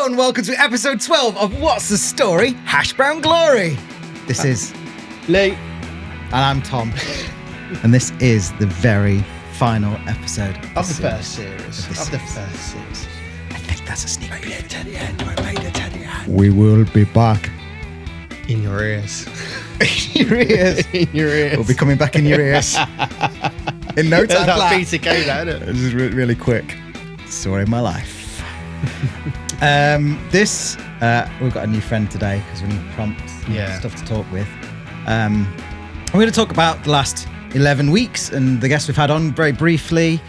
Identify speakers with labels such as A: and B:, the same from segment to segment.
A: Hello and welcome to episode 12 of What's the Story? Hash Brown Glory. This is
B: Lee.
A: And I'm Tom. And this is the very final episode
B: Of the first series.
A: I think that's a sneak peek. We will be back.
B: In your ears.
A: In your ears.
B: In your ears.
A: We'll be coming back in your ears. In no time
B: That
A: flat.
B: piece of cake, that, isn't it?
A: This is really quick. Story of my life. We've got a new friend today because we need prompts and stuff to talk with. We're going to talk about the last 11 weeks and the guests we've had on very briefly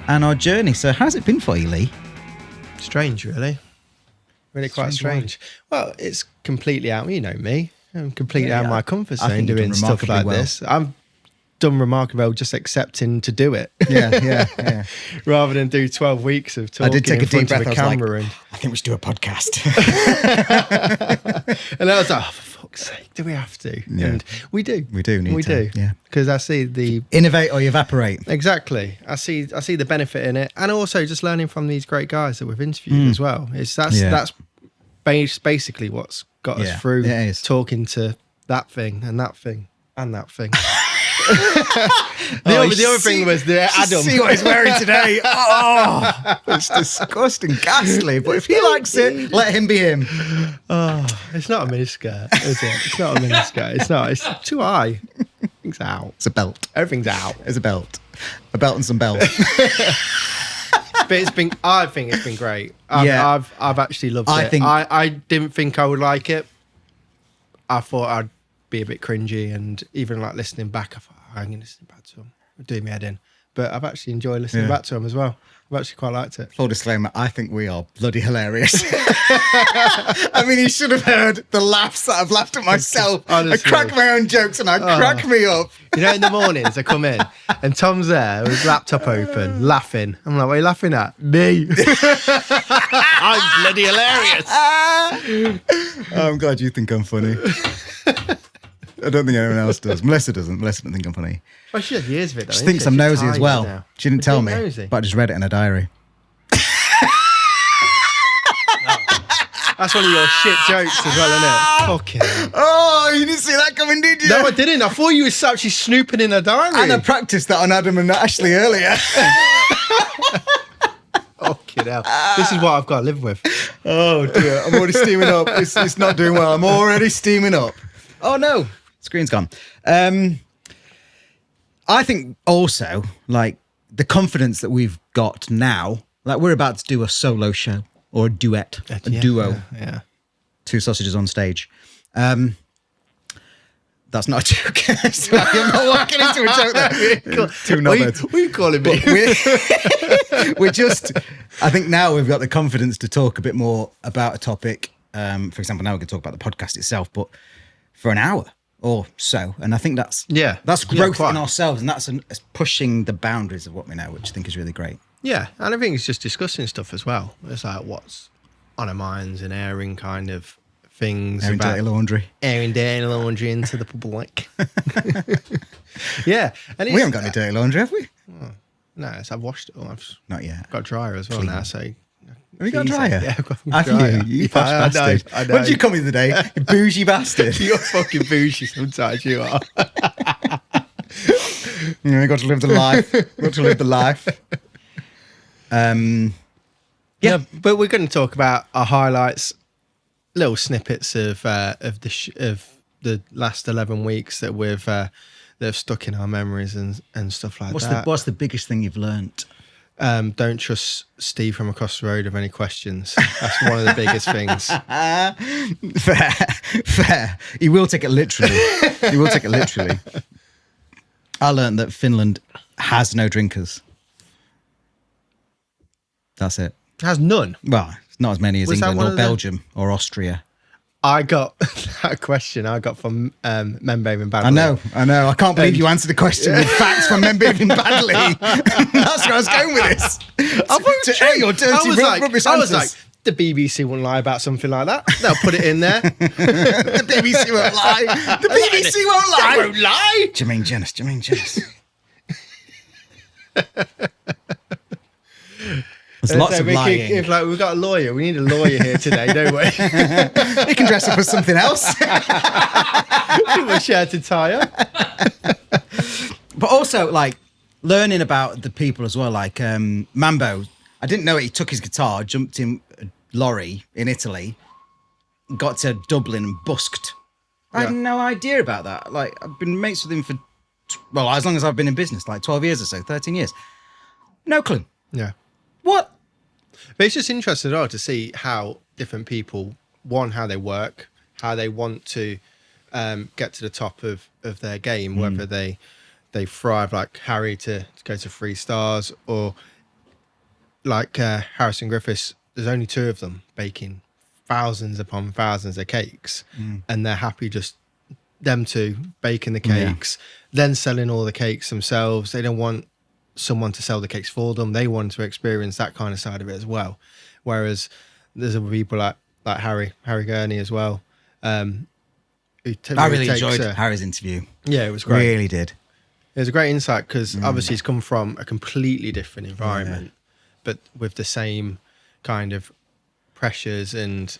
A: and our journey. So how's it been for you, Lee?
B: Strange, really. Really quite strange. Well, it's completely out. You know me. I'm completely out of my comfort zone doing stuff like this. I've done remarkably well just accepting to do it.
A: Yeah.
B: Rather than do 12 weeks of talking
A: I did take a deep breath.
B: of a camera.
A: I think we should do a podcast.
B: And I was like, oh, for fuck's sake, do we have to?
A: Yeah.
B: And we do.
A: We do need to. Yeah.
B: Because I see the...
A: Innovate or you evaporate.
B: Exactly. I see the benefit in it. And also just learning from these great guys that we've interviewed as well. That's basically what's got us through talking to that thing and that thing and that thing. The other thing was the Adam.
A: See what he's wearing today. Oh, it's disgusting, ghastly. But if he likes it, let him be him.
B: Oh, it's not a miniskirt, is it? It's not a miniskirt. It's not. It's too high. Everything's out.
A: It's a belt.
B: Everything's out.
A: It's a belt. A belt and some bells.
B: But I think it's been great. I've actually loved it. I didn't think I would like it. I thought I'd be a bit cringy, and even like listening back, I thought, I'm going to listen back to them. It'll do me head in. But I've actually enjoyed listening back to them as well. I've actually quite liked it.
A: Full disclaimer, I think we are bloody hilarious. I mean, you should have heard the laughs that I've laughed at myself.
B: Honestly.
A: I crack my own jokes and I crack me up.
B: You know, in the mornings I come in and Tom's there with his laptop open, laughing. I'm like, what are you laughing at? Me. I'm bloody hilarious.
A: I'm glad you think I'm funny. I don't think anyone else does. Melissa doesn't. Melissa doesn't think I'm funny.
B: Well, she had years of it, though.
A: She thinks I'm nosy as well.
B: Now.
A: She didn't tell me,
B: nosy?
A: but I just read it in a diary.
B: That's one of your shit jokes as well, isn't it? Fucking hell.
A: Oh, you didn't see that coming, did you?
B: No, I didn't. I thought you were actually snooping in a diary.
A: And I practiced that on Adam and Ashley earlier.
B: Fucking hell. This is what I've got to live with.
A: Oh, dear. I'm already steaming up. It's not doing well. I'm already steaming up. Oh, no. Screen's gone. I think also, like, the confidence that we've got now, like, we're about to do a solo show or a duet, a duo.
B: Yeah.
A: Two sausages on stage. That's not a joke. Sorry, I'm not walking into a joke there. Two knobheads.
B: What are you calling me?
A: We're just, I think now we've got the confidence to talk a bit more about a topic. For example, now we can talk about the podcast itself, but for an hour or so. And I think that's growth in ourselves, and that's pushing the boundaries of what we know, which I think is really great.
B: Yeah, and I think it's just discussing stuff as well. It's like what's on our minds and airing kind of things.
A: Airing dirty laundry.
B: Airing dirty laundry into the public. Yeah. And
A: we haven't got any dirty laundry, have we?
B: No, I've washed it all.
A: Not yet.
B: Got a dryer as well now, so...
A: Have you got a dryer?
B: Yeah, I've got a dryer.
A: You posh bastard.
B: I know.
A: What did you call me the other day? You bougie bastard.
B: You're fucking bougie sometimes, you are.
A: You got to live the life.
B: Yeah, but we're going to talk about our highlights, little snippets of the last 11 weeks that that have stuck in our memories and stuff like that.
A: What's the biggest thing you've learnt?
B: Don't trust Steve from across the road with any questions. That's one of the biggest things.
A: Fair. He will take it literally. I learned that Finland has no drinkers. That's it.
B: It has none.
A: Well, it's not as many as England or Belgium or Austria.
B: I got that question from men behaving badly.
A: I know. I can't believe you answered the question with facts from men behaving badly. That's where I was going with this. To air your dirty rubbish answers.
B: I was like, the BBC wouldn't lie about something like that. They'll put it in there.
A: The BBC won't lie. The BBC won't lie.
B: They won't lie.
A: Jermaine Jenis. There's lots of lying.
B: If like we've got a lawyer, we need a lawyer here today, don't we?
A: You can dress up as something else.
B: We're shirt and tie.
A: But also, like, learning about the people as well. Like Mambo, I didn't know it. He took his guitar, jumped in a lorry in Italy, got to Dublin and busked. I had no idea about that. Like, I've been mates with him for, well, as long as I've been in business, like 12 years or so, 13 years. No clue.
B: Yeah.
A: What?
B: But it's just interesting as well to see how different people, one, how they work, how they want to get to the top of their game, whether they thrive like Harry to go to 3 stars, or like Harrison Griffiths, there's only 2 of them baking thousands upon thousands of cakes, and they're happy just them 2 baking the cakes, then selling all the cakes themselves. They don't want someone to sell the cakes for them. They want to experience that kind of side of it as well. Whereas there's other people like Harry Gurney as well. I
A: really enjoyed Harry's interview.
B: Yeah, it was great.
A: Really did.
B: It was a great insight because obviously he's come from a completely different environment, but with the same kind of pressures and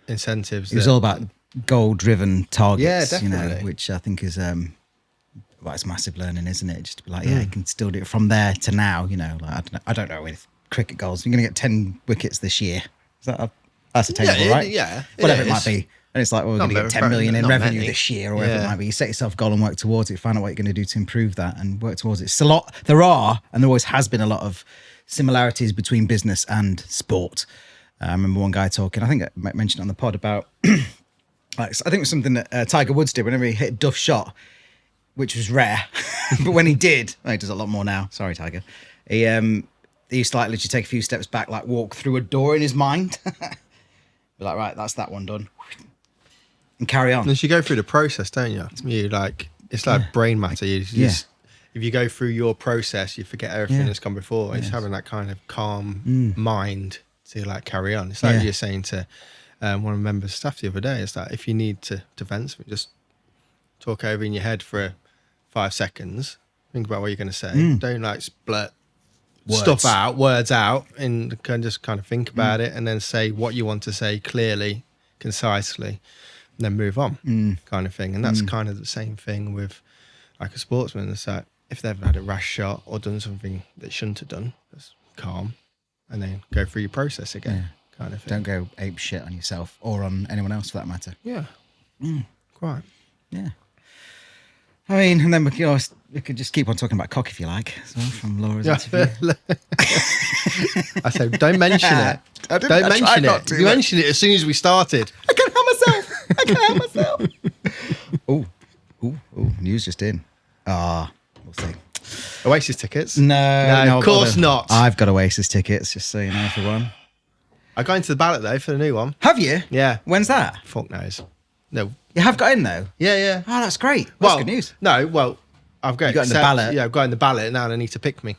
B: incentives.
A: It was all about goal-driven targets,
B: Yeah, definitely.
A: you know, which I think is well, it's massive learning, isn't it? Just to be like, you can still do it from there to now. You know, like I don't know with cricket goals, you're going to get 10 wickets this year. Is that that's attainable, right?
B: Yeah,
A: whatever it might be. And it's like, well, we're going to get 10 million in revenue this year, or whatever it might be. You set yourself a goal and work towards it. Find out what you're going to do to improve that and work towards it. It's a lot. There are, and there always has been, a lot of similarities between business and sport. I remember one guy talking, I think I mentioned it on the pod, about, like, I think it was something that Tiger Woods did whenever he hit a duff shot, which was rare. But when he did, he does a lot more now. Sorry, Tiger. He used to like literally take a few steps back, like walk through a door in his mind. Be like, right, that's that one done. And carry on.
B: And you go through the process, don't you? It's like brain matter. If you go through your process, you forget everything that's come before. It's having that kind of calm mind to like carry on. It's like you're saying to one of the members of staff the other day. It's like, if you need to vent something, just talk over in your head for 5 seconds. Think about what you're going to say. Don't like blurt words out, and can just kind of think about it, and then say what you want to say clearly, concisely, and then move on, kind of thing. And that's kind of the same thing with like a sportsman. It's like, if they've had a rash shot or done something they shouldn't have done, just calm, and then go through your process again, kind of thing.
A: Don't go ape shit on yourself or on anyone else for that matter.
B: Yeah. Quite.
A: Yeah. I mean, and then we could just keep on talking about cock if you like, as well, from Laura's interview.
B: I said, don't mention it. Don't mention it. You mentioned it as soon as we started.
A: I can't help myself. Oh, news just in. We'll see.
B: Oasis tickets?
A: No,
B: of course not.
A: I've got Oasis tickets, just so you know, everyone.
B: I got into the ballot though for the new one.
A: Have you?
B: Yeah.
A: When's that?
B: Fuck knows. No.
A: You have got in though?
B: Yeah.
A: Oh, that's great. That's good news.
B: No, well, I've got
A: in the ballot.
B: Yeah, I've got in the ballot now, and I need to pick me.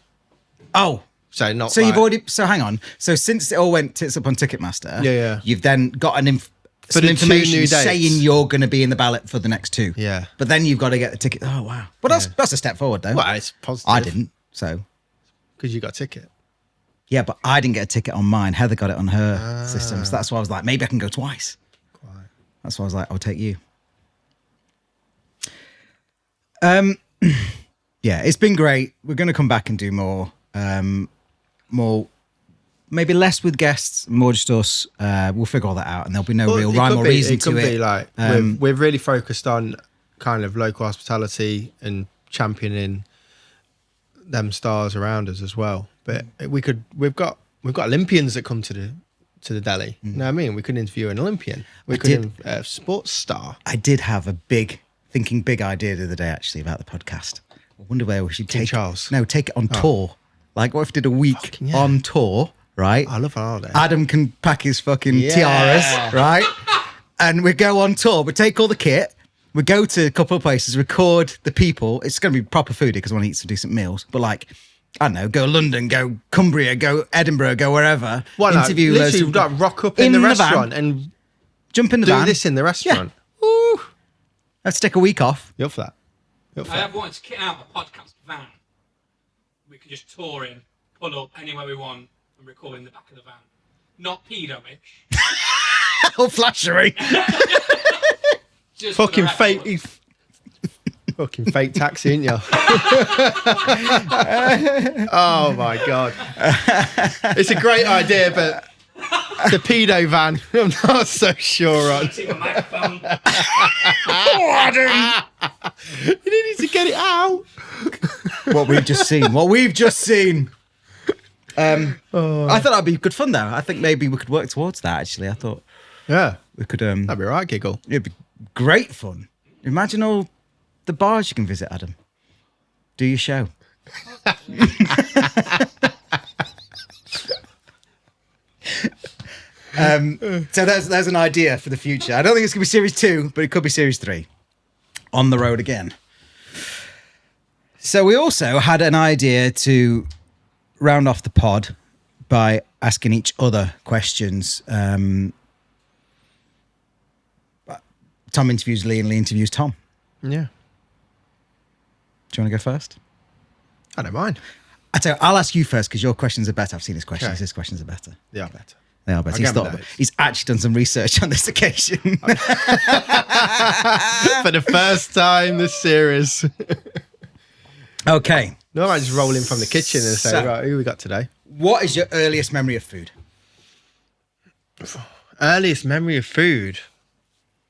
A: Oh.
B: So not.
A: So you've already. So hang on. So since it all went tits up on Ticketmaster, you've then got some information saying you're going to be in the ballot for the next 2.
B: Yeah.
A: But then you've got to get the ticket. Oh wow. Well, that's a step forward though.
B: Well, it's positive.
A: I didn't. So.
B: Because you got a ticket.
A: Yeah, but I didn't get a ticket on mine. Heather got it on her system. So that's why I was like, maybe I can go twice.
B: Quite.
A: That's why I was like, I'll take you. Yeah, it's been great. We're going to come back and do more, maybe less with guests, more just us. We'll figure all that out, and there'll be no real rhyme or reason to it.
B: It could be like we're really focused on kind of local hospitality and championing them stars around us as well. But we've got Olympians that come to the deli. You know what I mean? We could interview an Olympian. We could interview a sports star.
A: I did have a big idea the other day actually about the podcast. I wonder where we should take it on tour. Like, what if we did a week on tour, right?
B: I love holiday.
A: Adam can pack his fucking tiaras, right? And we go on tour. We take all the kit. We go to a couple of places, record the people. It's going to be proper foodie because I want to eat some decent meals. But like, I don't know, go London, go Cumbria, go Edinburgh, go wherever.
B: Well,
A: interview
B: literally, we've got rock up in the restaurant and
A: jump in the van.
B: Do this in the restaurant.
A: Yeah. Ooh. Let's take a week off.
B: You up for that?
C: I have wanted to kit out a podcast van. We could just tour in, pull up anywhere we want, and record in the back of the van. Not pedo-ish.
A: Oh, flashery.
C: Just
B: fucking fake. Fucking fake taxi, ain't you? Oh my God. It's a great idea, but the pedo van, I'm not so sure on. You need to get it out.
A: What we've just seen. I thought that'd be good fun, though. I think maybe we could work towards that, actually. I thought we could.
B: That'd be right, Giggle.
A: It'd be great fun. Imagine all the bars you can visit, Adam. Do your show. So there's an idea for the future. I don't think it's going to be series 2, but it could be series 3. On the road again. So we also had an idea to round off the pod by asking each other questions. Tom interviews Lee and Lee interviews Tom.
B: Yeah.
A: Do you want to go first?
B: I don't mind.
A: I'll ask you first because your questions are better. I've seen his questions.
B: Okay.
A: His questions are better.
B: They are better.
A: They are better. He's actually done some research on this occasion.
B: For the first time this series.
A: Okay.
B: No, I just roll in from the kitchen and say, right, who we got today?
A: What is your earliest memory of food?
B: Earliest memory of food?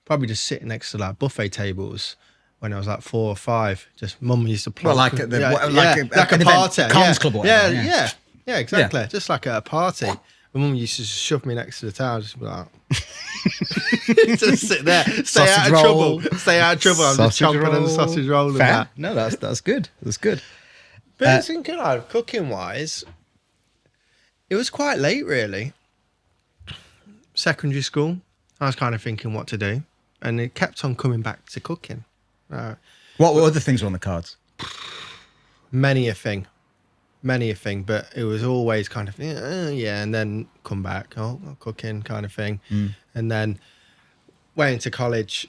B: Probably just sitting next to like buffet tables when I was like 4 or 5. Just mum used to plug.
A: Well, like at the
B: like a party.
A: Comms club or whatever.
B: Yeah, exactly. Yeah. Just like at a party. My mum used to shove me next to the table, just be like, just sit there, stay out of trouble. I'm just chomping on the sausage roll and that.
A: No, that's good. That's good.
B: But I think, cooking wise, it was quite late, really. Secondary school, I was kind of thinking what to do, and it kept on coming back to cooking.
A: What other things were on the cards?
B: Many a thing, but it was always kind of and then come back, cooking kind of thing, and then went into college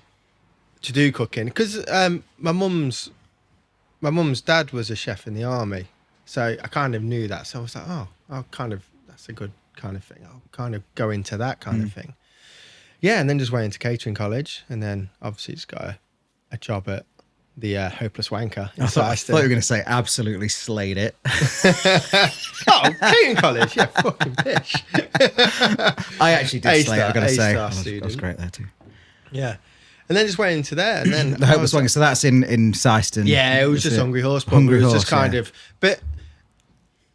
B: to do cooking because my mum's dad was a chef in the army, so I kind of knew that. So I was like, that's a good kind of thing. I'll kind of go into that kind of thing. Yeah, and then just went into catering college, and then obviously just got a job at the Hopeless Wanker.
A: I thought you were going to say absolutely slayed it.
B: Catering college, yeah, fucking bitch.
A: I actually did slay it, I've got to say.
B: I
A: was great there too.
B: Yeah. And then just went into there, and then
A: the Hopeless Wanker, so that's in Syston.
B: Yeah, it was just Hungry Horse, but it was just kind of. But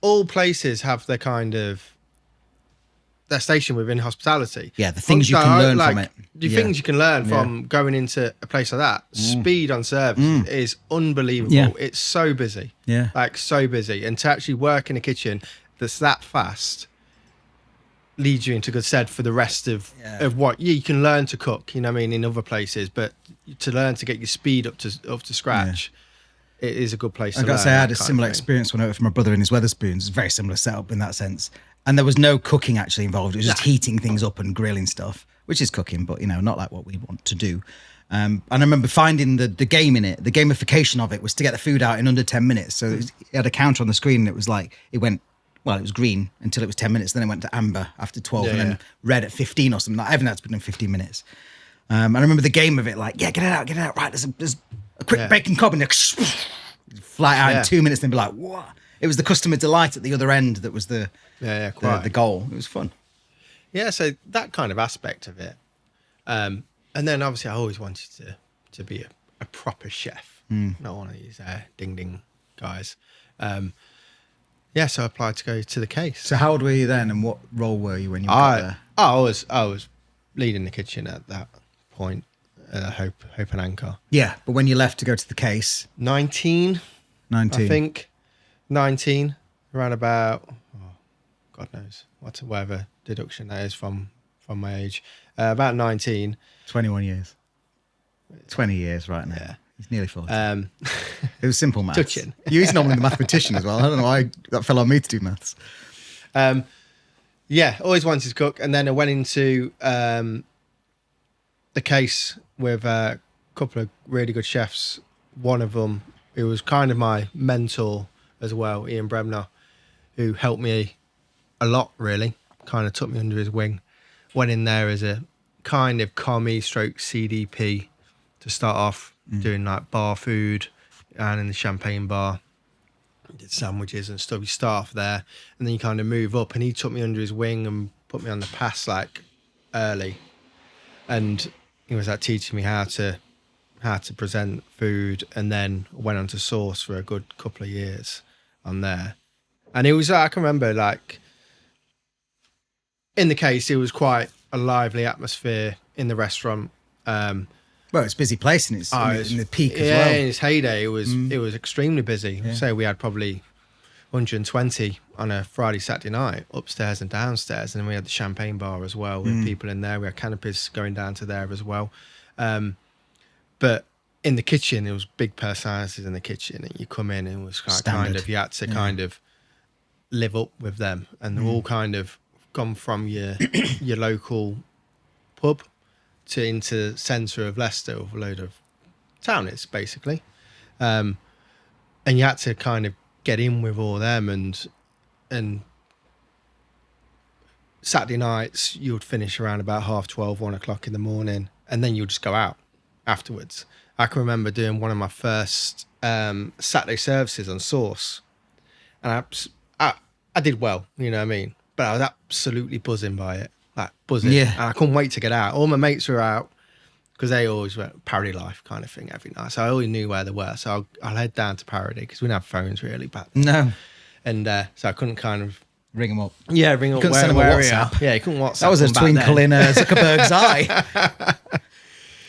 B: all places have their kind of their station within hospitality.
A: Yeah, the things you can learn from it.
B: The things you can learn from going into a place like that. Speed on service is unbelievable.
A: Yeah.
B: It's so busy.
A: Yeah.
B: Like so busy. And to actually work in a kitchen that's that fast leads you into good stead for the rest of what you can learn to cook, you know what I mean, in other places, but to learn to get your speed up to scratch, it is a good place to learn.
A: I got to say, I had a similar experience when I went from my brother and his Weatherspoons. It's a very similar setup in that sense. And there was no cooking actually involved. It was just heating things up and grilling stuff, which is cooking, but, not like what we want to do. And I remember finding the game in it. The gamification of it was to get the food out in under 10 minutes. So it had a counter on the screen and it was like, it was green until it was 10 minutes. Then it went to amber after 12 and then red at 15 or something. I haven't had to put in 15 minutes. And I remember the game of it like, get it out. Right, there's a quick bacon cob and fly out in 2 minutes and be like, what? It was the customer delight at the other end that was the goal. It was fun.
B: Yeah, so that kind of aspect of it. And then obviously I always wanted to be a proper chef, not one of these ding guys. So I applied to go to the case.
A: So how old were you then, and what role were you when you got there?
B: I was leading the kitchen at that point, Hope and Anchor.
A: Yeah, but when you left to go to the case?
B: 19. I think. 19, around about, God knows, whatever deduction that is from my age. About 19.
A: 21 years. 20 years right now.
B: Yeah.
A: He's nearly 40. It was simple maths.
B: Touching.
A: He's normally the mathematician as well. I don't know why that fell on me to do maths.
B: Always wanted to cook. And then I went into the case with a couple of really good chefs. One of them, who was kind of my mentor as well, Ian Bremner, who helped me a lot, really. Kind of took me under his wing. Went in there as a kind of commie stroke CDP to start off, doing like bar food and in the champagne bar. Did sandwiches and stuff. You start off there and then you kind of move up, and he took me under his wing and put me on the pass like early. And he was like teaching me how to present food, and then went on to sauce for a good couple of years on there. And it was, I can remember, like, in the case, it was quite a lively atmosphere in the restaurant.
A: Well, it's a busy place, and it's in the peak as well.
B: Yeah, in its heyday, it was extremely busy.
A: Yeah.
B: So we had probably 120 on a Friday, Saturday night, upstairs and downstairs. And then we had the champagne bar as well, with people in there. We had canopies going down to there as well. But in the kitchen, there was big personalities in the kitchen, and you come in and it was kind of, you had to kind of live up with them. And they're all kind of gone from your local pub to into centre of Leicester with a load of townies, basically. And you had to kind of get in with all them, and Saturday nights you would finish around about 12:30, 1 o'clock in the morning, and then you'd just go out afterwards. I can remember doing one of my first Saturday services on sauce, and I did well, you know what I mean? But I was absolutely buzzing by it. Like buzzing.
A: Yeah.
B: And I couldn't wait to get out. All my mates were out because they always went Parody Life kind of thing every night. So I always knew where they were. So I'll head down to Parody because we didn't have phones really back then.
A: No.
B: And so I couldn't kind of
A: Ring them up.
B: Yeah, ring up.
A: Couldn't send them a WhatsApp.
B: Yeah, you couldn't WhatsApp.
A: That was a twinkle in Zuckerberg's eye.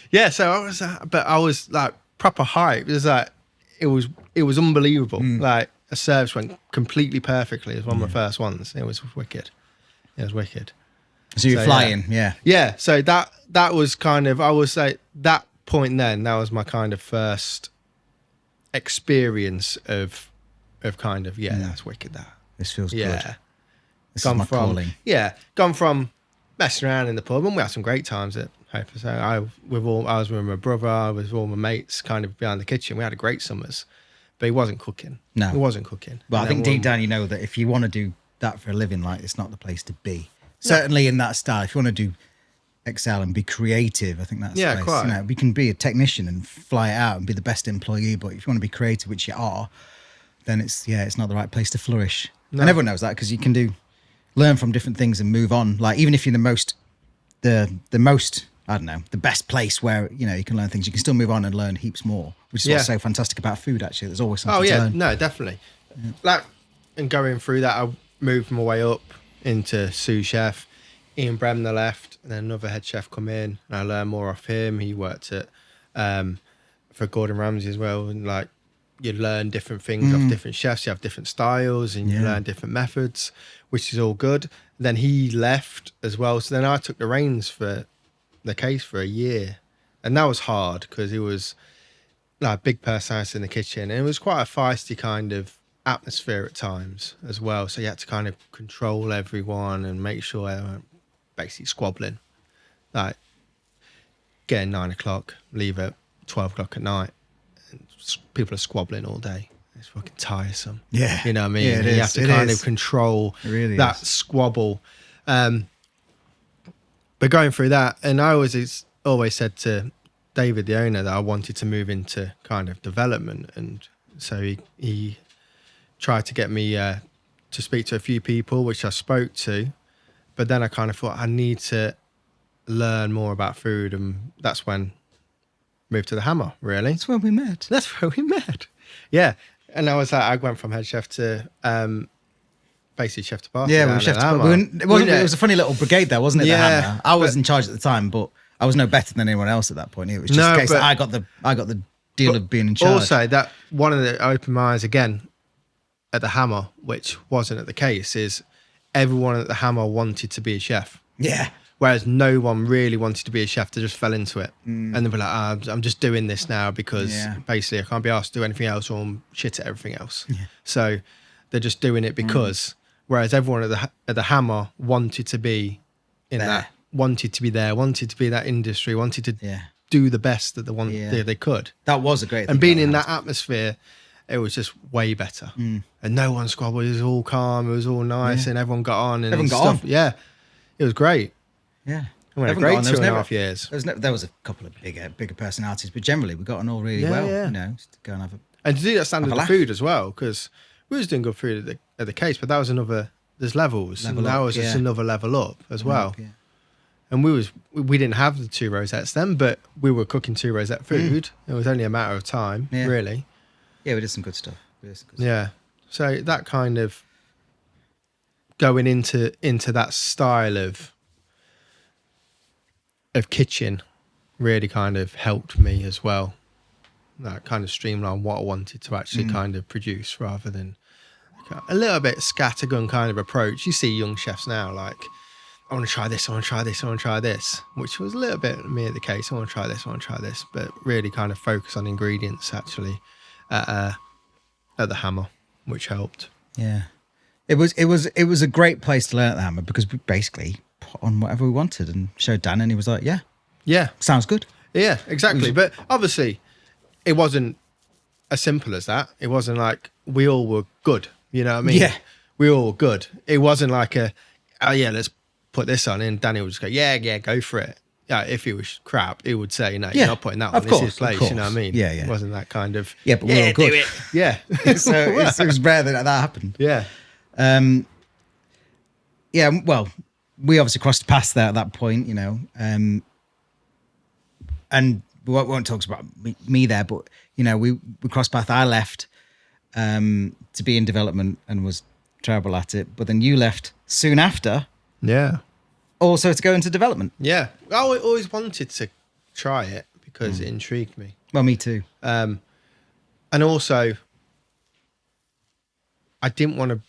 B: Yeah, so I was, but I was like proper hype. It was like, it was unbelievable. Like a service went completely perfectly. It was one of my first ones. It was wicked. It was wicked.
A: So you're flying, yeah.
B: Yeah, so that was kind of, I was like, that point then, that was my kind of first experience of kind of, that's wicked, that.
A: This feels good. This
B: gone
A: is my
B: from,
A: calling.
B: Yeah, gone from messing around in the pub, and we had some great times at Hoper. So I was with my brother, I was with all my mates kind of behind the kitchen. We had a great summers, but he wasn't cooking.
A: No.
B: He wasn't cooking.
A: But I think deep down you know that if you want to do that for a living, like, it's not the place to be. Certainly in that style, if you want to do excel and be creative, I think that's the place.
B: Quite.
A: You know, we can be a technician and fly it out and be the best employee, but if you want to be creative, which you are, then it's not the right place to flourish. No. And everyone knows that because you can learn from different things and move on. Like, even if you're the most, I don't know, the best place where, you know, you can learn things, you can still move on and learn heaps more, which is what's so fantastic about food, actually. There's always something to learn.
B: No, definitely. Yeah. Like, and going through that, I moved my way up into sous chef. Ian Bremner left, and then another head chef come in, and I learned more off him. He worked at for Gordon Ramsay as well, and like, you learn different things off different chefs. You have different styles, and you learn different methods, which is all good. Then he left as well, so then I took the reins for the case for a year, and that was hard because it was like big personality in the kitchen, and it was quite a feisty kind of atmosphere at times as well. So you had to kind of control everyone and make sure they weren't basically squabbling, like getting 9 o'clock, leave at 12 o'clock at night. People are squabbling all day. It's fucking tiresome.
A: Yeah.
B: You know what I mean?
A: Yeah,
B: you have to kind of control that squabble. But going through that, and I always said to David, the owner, that I wanted to move into kind of development. And so he tried to get me to speak to a few people, which I spoke to. But then I kind of thought I need to learn more about food. And that's when moved to the Hammer, really.
A: That's where we met.
B: Yeah. And I was like, I went from head chef to basically chef to bar.
A: Yeah, we were chef to bar. It was a funny little brigade there, wasn't it?
B: Yeah.
A: The Hammer. I was in charge at the time, but I was no better than anyone else at that point. It was just a case that I got the deal of being in charge.
B: Also, that one of the opened my eyes again at the Hammer, which wasn't the case, is everyone at the Hammer wanted to be a chef.
A: Yeah.
B: Whereas no one really wanted to be a chef. They just fell into it. And they were like, I'm just doing this now because basically I can't be asked to do anything else, or I'm shit at everything else. Yeah. So they're just doing it because, whereas everyone at the Hammer wanted to be in that, wanted to be there, wanted to be in that industry, wanted to do the best that they could.
A: That was a great thing.
B: And being in that atmosphere it was just way better. And no one squabbled. It was all calm. It was all nice, and everyone got on. And
A: everyone got
B: stuff.
A: on.
B: Yeah, it was great.
A: Yeah.
B: We had a great 2.5 years.
A: There was a couple of bigger personalities, but generally we got on all really well.
B: Yeah.
A: You know, just to go and have a
B: and to do that standard of food as well, because we was doing good food at the case, but that was another. There's levels, and that was just another level up as well. Yeah. And we didn't have the 2 rosettes then, but we were cooking 2 rosette food. It was only a matter of time, really.
A: Yeah, we did some good stuff.
B: Yeah, so that kind of going into that style of kitchen really kind of helped me as well. That kind of streamline what I wanted to actually kind of produce, rather than a little bit scattergun kind of approach. You see young chefs now like, I want to try this, I want to try this, I want to try this, which was a little bit me at the case. I want to try this, I want to try this, but really kind of focus on ingredients actually at the Hammer, which helped.
A: Yeah, it was a great place to learn at the Hammer, because we basically put on whatever we wanted and showed Dan, and he was like, yeah, sounds good.
B: Yeah, exactly. But obviously, it wasn't as simple as that. It wasn't like we all were good. You know what I mean?
A: Yeah,
B: we all were good. It wasn't like let's put this on, and Danny would just go, yeah, go for it. Yeah, if he was crap, he would say, no, you're not putting that on. This is his place. You know what I mean?
A: Yeah.
B: It wasn't that kind of,
A: but we're all good.
B: Do it. Yeah.
A: So it was rare that happened.
B: Yeah.
A: Well, we obviously crossed paths there at that point, you know, and we won't talk about me there, but, you know, we crossed paths. I left to be in development and was terrible at it, but then you left soon after.
B: Yeah.
A: Also to go into development.
B: Yeah. I always wanted to try it because it intrigued me.
A: Well, me too.
B: And also, I didn't want to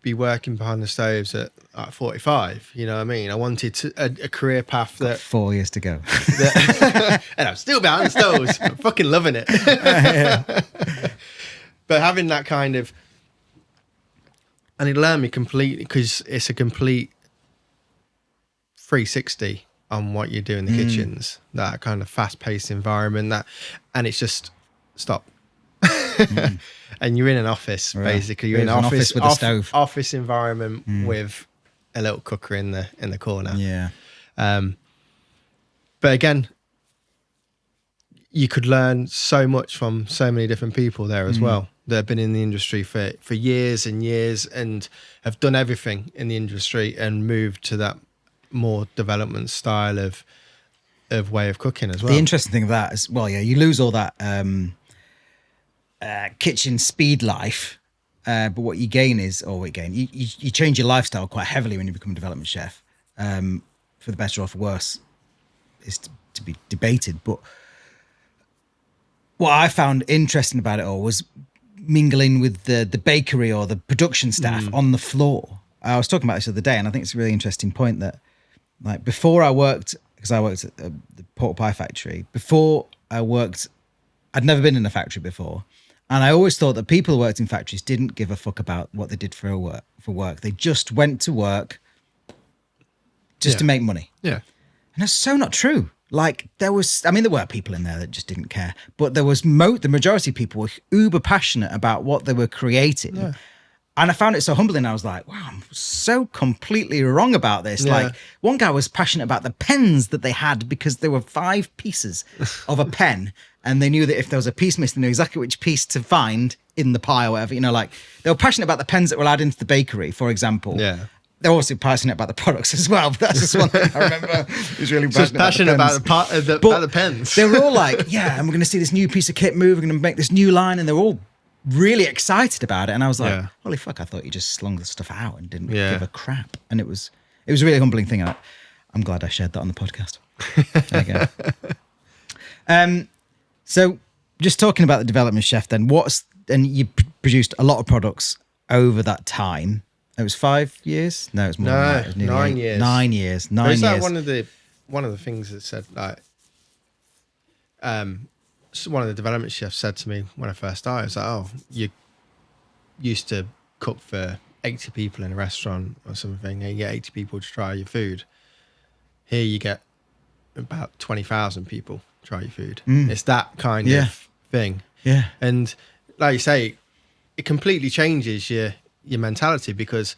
B: be working behind the stoves at 45. You know what I mean? I wanted a career path that...
A: 4 years to go.
B: And I'm still behind the stoves. I'm fucking loving it. But having that kind of... And it learned me completely, because it's a complete 360 on what you do in the kitchens. That kind of fast-paced environment. And it's just stop. And you're in an office, basically. You're in an office
A: with a stove.
B: Office environment with a little cooker in the corner.
A: Yeah.
B: But again, you could learn so much from so many different people there as well. That have been in the industry for years and years and have done everything in the industry and moved to that more development style of way of cooking as well.
A: The interesting thing of that is, well, yeah, you lose all that kitchen speed life, but what you gain is, you change your lifestyle quite heavily when you become a development chef, for the better or for worse is to be debated. But what I found interesting about it all was mingling with the bakery or the production staff on the floor. I was talking about this the other day, and I think it's a really interesting point that, like, before I worked, because I worked at the pork pie factory, before I worked, I'd never been in a factory before. And I always thought that people who worked in factories didn't give a fuck about what they did for work. They just went to work just to make money.
B: Yeah.
A: And that's so not true. Like, there were people in there that just didn't care, but there was the majority of people were uber passionate about what they were creating. Yeah. And I found it so humbling. I was like, wow, I'm so completely wrong about this. Yeah. Like, one guy was passionate about the pens that they had because there were 5 pieces of a pen, and they knew that if there was a piece missing, they knew exactly which piece to find in the pie or whatever. You know, like, they were passionate about the pens that were allowed into the bakery, for example.
B: Yeah.
A: They're also passionate about the products as well, but that's just one thing I remember. He was really passionate
B: about the pens.
A: They were all like, yeah, and we're going to see this new piece of kit move, we're going to make this new line, and they were all really excited about it. And I was like, holy fuck, I thought you just slung the stuff out and didn't give a crap. And it was a really humbling thing. I'm glad I shared that on the podcast. There you go. So just talking about the development chef then, and you produced a lot of products over that time. It was 5 years? No, it was more than that. It was
B: 9 years.
A: 9 years. 9 years.
B: Like one of the things that said, like, one of the development chefs said to me when I first started, I was like, oh, you used to cook for 80 people in a restaurant or something, and you get 80 people to try your food. Here you get about 20,000 people try your food. It's that kind of thing.
A: Yeah.
B: And like you say, it completely changes your mentality, because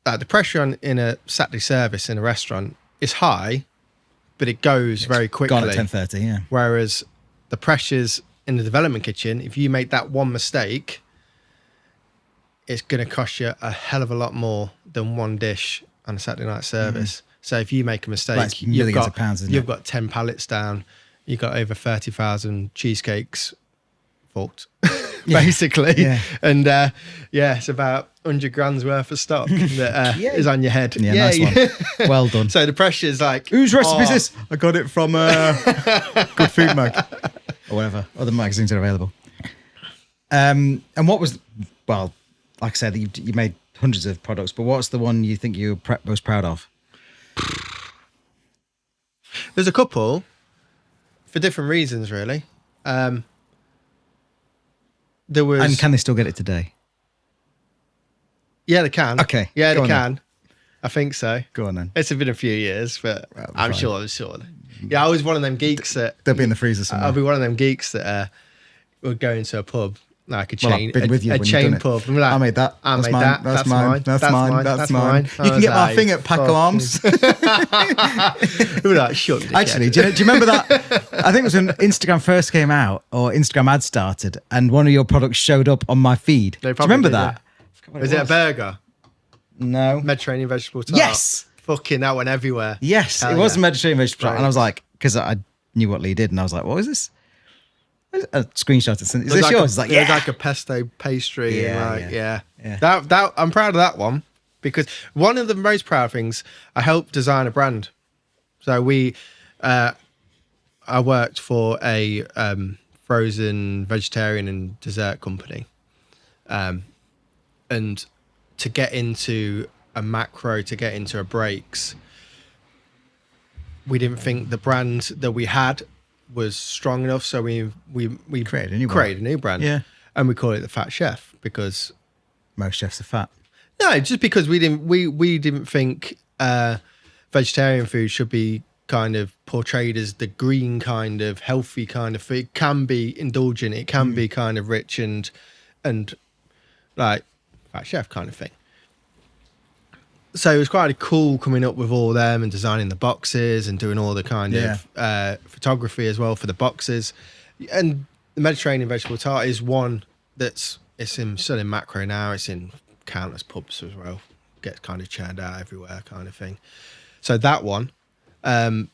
B: the pressure in a Saturday service in a restaurant is high, but it goes very quickly.
A: Gone at 10:30, yeah.
B: Whereas the pressures in the development kitchen, if you make that one mistake, it's going to cost you a hell of a lot more than one dish on a Saturday night service. So if you make a mistake,
A: like millions of pounds,
B: you've got 10 pallets down, you've got over 30,000 cheesecakes fault, basically.
A: Yeah.
B: And it's about 100 grand's worth of stock that is on your head.
A: Yeah, nice one. Well done.
B: So the pressure is like,
A: whose recipe is this? I got it from Good Food Mag or whatever. Other magazines are available. And what was, well, like I said, you made hundreds of products, but what's the one you think you're most proud of?
B: There's a couple for different reasons, really. There was,
A: and can they still get it today?
B: Yeah, they can.
A: Okay.
B: Yeah, they can.
A: Then.
B: I think so.
A: Go on then.
B: It's been a few years, but I'm
A: fine.
B: sure. Yeah, I was one of them geeks that
A: They'll be in the freezer somewhere.
B: I'll be one of them geeks that would go into a pub, like a chain,
A: I've been with you
B: a
A: when you've
B: chain
A: done it.
B: pub. And be like,
A: I made that.
B: I
A: That's
B: made
A: mine.
B: that.
A: That's mine. That's mine. You can get my thing at Paco Arms.
B: We're like, shut the
A: Actually, do you remember that? I think it was when Instagram first came out, or Instagram ads started, and one of your products showed up on my feed. Do you remember that?
B: Was it a burger?
A: No.
B: Mediterranean vegetable tart?
A: Yes.
B: Fucking that went everywhere.
A: Yes, it was a Mediterranean vegetable tart. And I was like, because I knew what Lee did, and I was like, what is this? A screenshot. Is this
B: like
A: yours?
B: It was like a pesto pastry.
A: Yeah.
B: That I'm proud of that one, because one of the most proud things, I helped design a brand. So I worked for a frozen vegetarian and dessert company, and to get into a macro, to get into a breaks, we didn't think the brand that we had was strong enough, so we
A: created a new brand.
B: Yeah, and we call it the Fat Chef, because
A: most chefs are fat.
B: No, just because we didn't think vegetarian food should be kind of portrayed as the green kind of healthy kind of food. It can be indulgent, it can be kind of rich and like Fat Chef kind of thing. So it was quite cool coming up with all them and designing the boxes and doing all the kind of photography as well for the boxes. And the Mediterranean vegetable tart is one it's still in macro now. It's in countless pubs as well. Gets kind of churned out everywhere kind of thing. So that one, the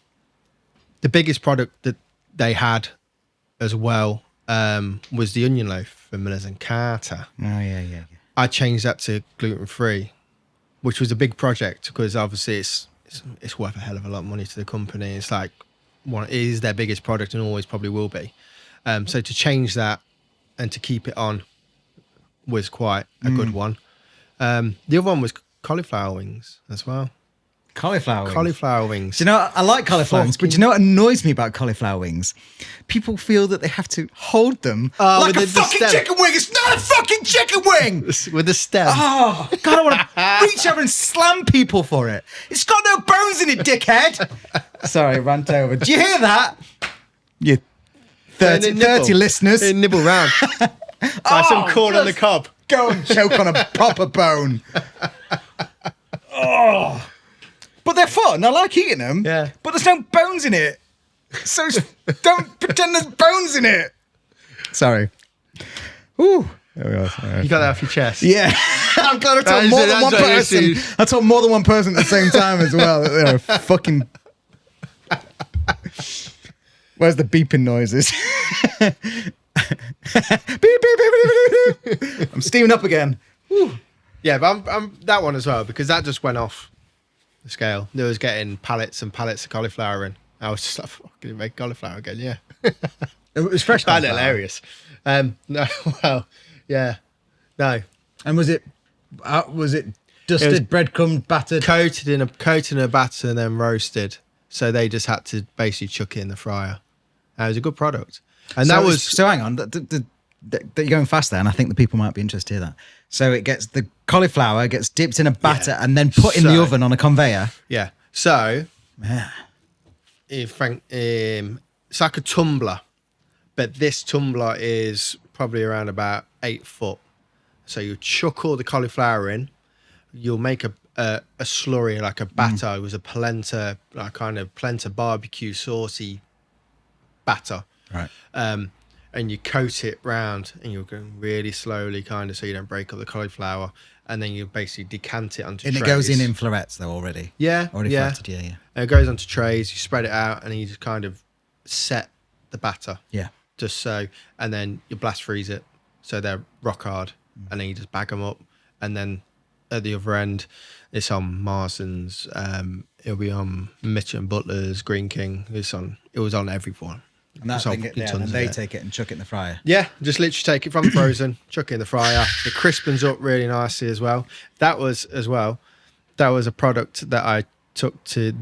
B: biggest product that they had as well was the onion loaf from Millers and Carter.
A: Oh, yeah.
B: I changed that to gluten-free, which was a big project, because obviously it's worth a hell of a lot of money to the company. It's like it is their biggest product and always probably will be. So to change that and to keep it on was quite a good one. The other one was cauliflower wings as well. Cauliflower wings.
A: Do you know, I like cauliflower wings, but do you know what annoys me about cauliflower wings? People feel that they have to hold them like a fucking chicken wing. It's not a fucking chicken wing!
B: With the stem.
A: Oh, God, I want to reach over and slam people for it. It's got no bones in it, dickhead. Sorry, rant over. Do you hear that? You 30 listeners.
B: They nibble round. Like some corn on the cob.
A: Go and choke on a proper bone. Oh. But they're fun. I like eating them.
B: Yeah.
A: But there's no bones in it. So don't pretend there's bones in it. Sorry. Ooh. There we go.
B: You got that off your chest.
A: Yeah. I'm glad I told more than one person. I told more than one person at the same time as well. They're fucking... Where's the beeping noises? Beep, beep, beep, beep, beep. I'm steaming up again. Woo.
B: Yeah, but I'm that one as well, because that just went off the scale. There was getting pallets and pallets of cauliflower in. I was just like, can you make cauliflower again? Yeah.
A: It was fresh cauliflower.
B: Hilarious. No, well, yeah. No.
A: And was it dusted, breadcrumb, battered?
B: Coated in a batter and then roasted. So they just had to basically chuck it in the fryer. It was a good product. And that was...
A: So hang on, you're going fast there, and I think the people might be interested to hear that. So it gets, the cauliflower gets dipped in a batter and then put in the oven on a conveyor.
B: Yeah. So...
A: Yeah.
B: It's like a tumbler, but this tumbler is probably around about 8 foot. So you chuck all the cauliflower in. You'll make a slurry, like a batter. It was a polenta, like kind of polenta barbecue saucy batter.
A: Right.
B: And you coat it round, and you're going really slowly, kind of, so you don't break up the cauliflower. And then you basically decant it onto trays.
A: And it goes in florets though already.
B: Yeah,
A: already flattered. Yeah.
B: And it goes onto trays. You spread it out, and then you just kind of set the batter.
A: Yeah.
B: Just so, and then you blast freeze it, so they're rock hard, and then you just bag them up, and then at the other end, it's on Marsden's. It'll be on Mitch and Butler's, Green King. It was on everyone.
A: And that thing, and they take it and chuck it in the fryer.
B: Yeah, just literally take it from the frozen, chuck it in the fryer. It crispens up really nicely as well. That was a product that I took to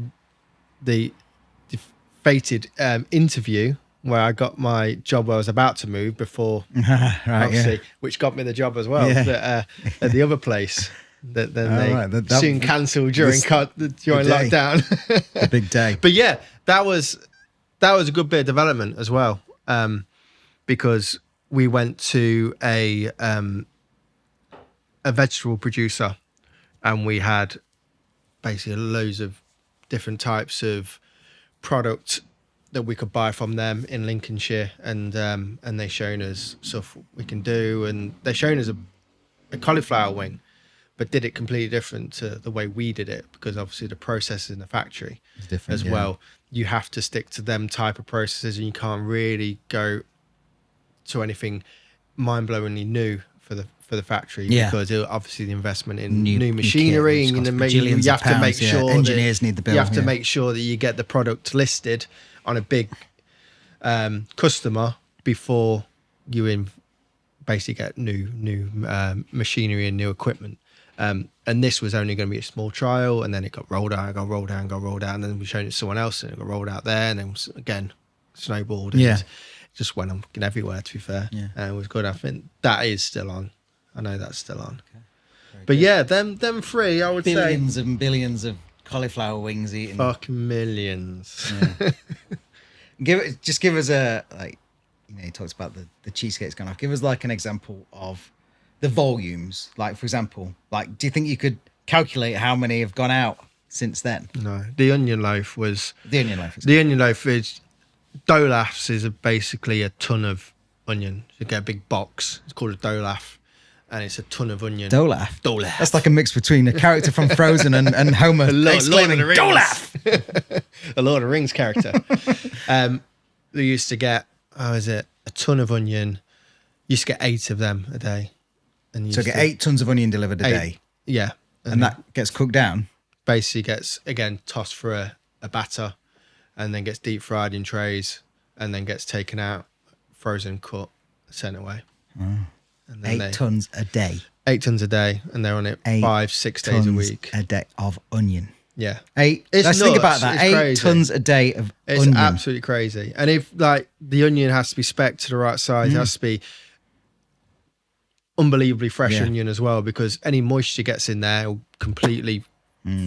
B: the fated interview where I got my job where I was about to move before,
A: right,
B: which got me the job as well at the other place. That then they soon cancelled during lockdown.
A: The big day.
B: But yeah, that was a good bit of development as well, because we went to a vegetable producer, and we had basically loads of different types of product that we could buy from them in Lincolnshire, and they shown us stuff we can do, and they shown us a cauliflower wing, but did it completely different to the way we did it, because obviously the process in the factory
A: is different
B: as well. You have to stick to them type of processes, and you can't really go to anything mind-blowingly new for the factory, because obviously the investment in new machinery, and you have to make sure
A: engineers need the bill.
B: You have to make sure that you get the product listed on a big customer before you basically get new machinery and new equipment. And this was only going to be a small trial, and then it got rolled out, and then we showed it to someone else, and it got rolled out there, and then again snowballed. And it just went on everywhere, to be fair. And it was good. I think that is still on. I know that's still on. Okay. But yeah, them three, I would say
A: billions and billions of cauliflower wings eaten.
B: Fucking millions.
A: Yeah. Give us a, like, he talks about the cheesecake's gone off. Give us like an example of the volumes. Like, for example, like, do you think you could calculate how many have gone out since then?
B: No. The onion loaf is Dolaf's is basically a ton of onion. You get a big box. It's called a Dolaf, and it's a ton of onion.
A: Dolaf. That's like a mix between a character from Frozen and Homer exclaiming Dolaf.
B: A Lord of the Rings character. They used to get a ton of onion. Used to get 8 of them a day. And
A: so get 8 tons of onion delivered a day.
B: Yeah.
A: And that gets cooked down?
B: Basically gets, again, tossed for a batter, and then gets deep fried in trays, and then gets taken out, frozen, cut, sent away.
A: Oh. And then 8 tons a day.
B: 8 tons a day, and they're on it 5-6 days a week.
A: A day of onion.
B: Yeah.
A: Let's think about that. It's 8 crazy. Tons a day of onion.
B: It's absolutely crazy. And if, like, the onion has to be specced to the right size, it has to be unbelievably fresh onion as well, because any moisture gets in there will completely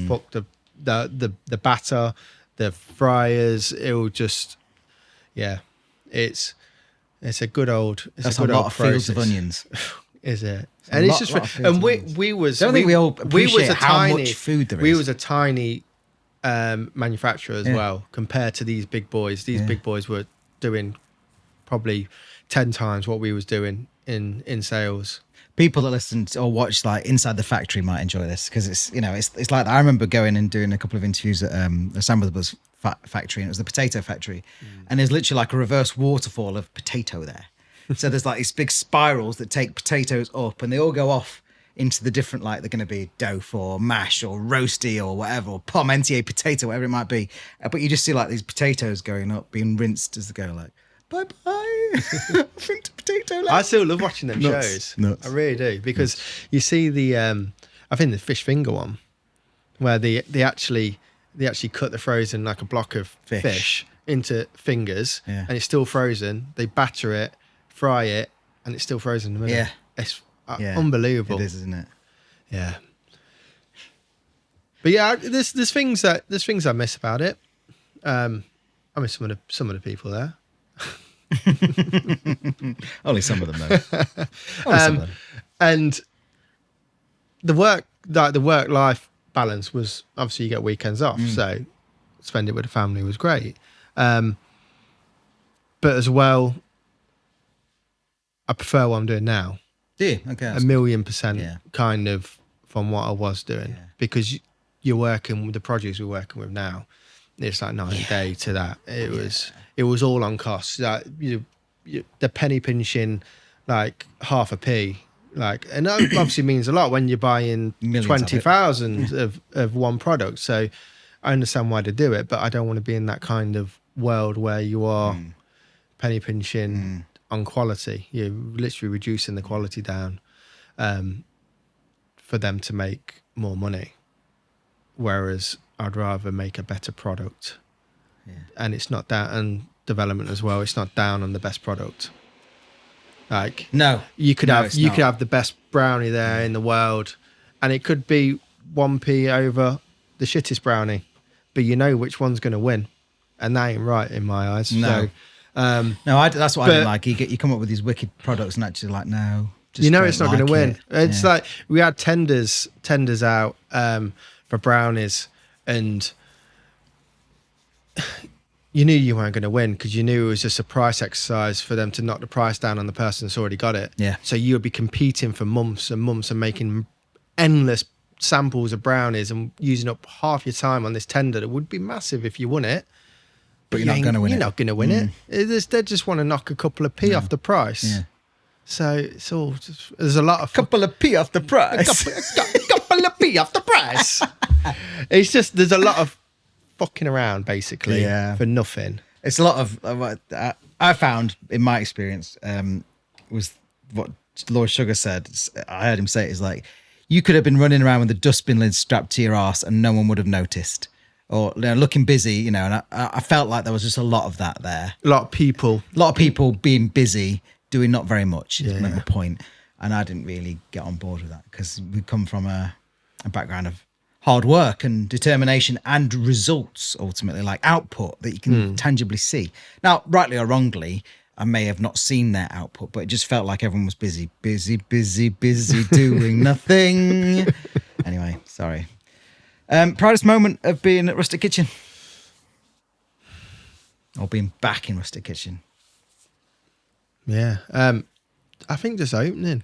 B: fuck the batter, the fryers. It will just, it's a good old.
A: That's a lot of fields of onions.
B: Is it? And it's just, and we was.
A: I don't think we all appreciate how much food there is.
B: We was a tiny manufacturer as well compared to these big boys. These big boys were doing probably 10 times what we was doing in sales.
A: People that listen to, or watch like Inside the Factory might enjoy this, because it's it's like that. I remember going and doing a couple of interviews at the Sandwich Brothers factory, and it was the potato factory, and there's literally like a reverse waterfall of potato there. So there's like these big spirals that take potatoes up, and they all go off into the different, like, they're going to be dough or mash or roasty or whatever, or parmentier potato, whatever it might be. But you just see like these potatoes going up, being rinsed as they go, like, bye-bye. Potato left.
B: I still love watching them shows.
A: Nuts.
B: I really do, because you see I think the fish finger one, where they actually cut the frozen, like a block of fish into fingers, and it's still frozen. They batter it, fry it, and it's still frozen in the middle. It's unbelievable.
A: It is, isn't it?
B: Yeah. But yeah, there's things I miss about it. I miss some of the people there.
A: Only some of them, though. Only some of them.
B: And the work-life balance was, obviously you get weekends off, so spend it with the family was great. But as well, I prefer what I'm doing now.
A: Yeah, okay.
B: 1,000,000% kind of from what I was doing, because you're working with the projects we're working with now. It's like night and day to that. It was all on costs. Like the penny pinching, like half a p. Like, and that obviously means a lot when you're buying 20,000 of one product. So I understand why they do it, but I don't want to be in that kind of world where you are penny pinching on quality. You're literally reducing the quality down for them to make more money. Whereas I'd rather make a better product. Yeah. And it's not that, and development as well, it's not down on the best product. Like,
A: no,
B: you could have the best brownie there in the world, and it could be 1p over the shittest brownie, but you know which one's going to win, and that ain't right in my eyes.
A: No,
B: so,
A: that's what I didn't like. You come up with these wicked products, and actually, like, no,
B: you know it's not going to win. It's like we had tenders out for brownies, and you knew you weren't going to win because you knew it was just a price exercise for them to knock the price down on the person that's already got it.
A: Yeah.
B: So you would be competing for months and months and making endless samples of brownies and using up half your time on this tender that would be massive if you won it.
A: But you're not going to win it.
B: You're not going to win it. They just want to knock a couple of p off the price. Yeah. So it's all just, there's a lot of...
A: Couple of p off the price.
B: Couple of p off the price. It's just, there's a lot of fucking around basically for nothing.
A: It's a lot of I found in my experience was what Lord Sugar said. I heard him say it is like, you could have been running around with a dustbin lid strapped to your arse and no one would have noticed, or looking busy, and I felt like there was just a lot of that there.
B: A lot of people
A: being busy doing not very much is my point, and I didn't really get on board with that because we come from a background of hard work and determination and results, ultimately, like output that you can tangibly see. Now, rightly or wrongly, I may have not seen their output, but it just felt like everyone was busy doing nothing. Anyway, sorry. Proudest moment of being at Rustic Kitchen? Or being back in Rustic Kitchen?
B: Yeah. I think just opening.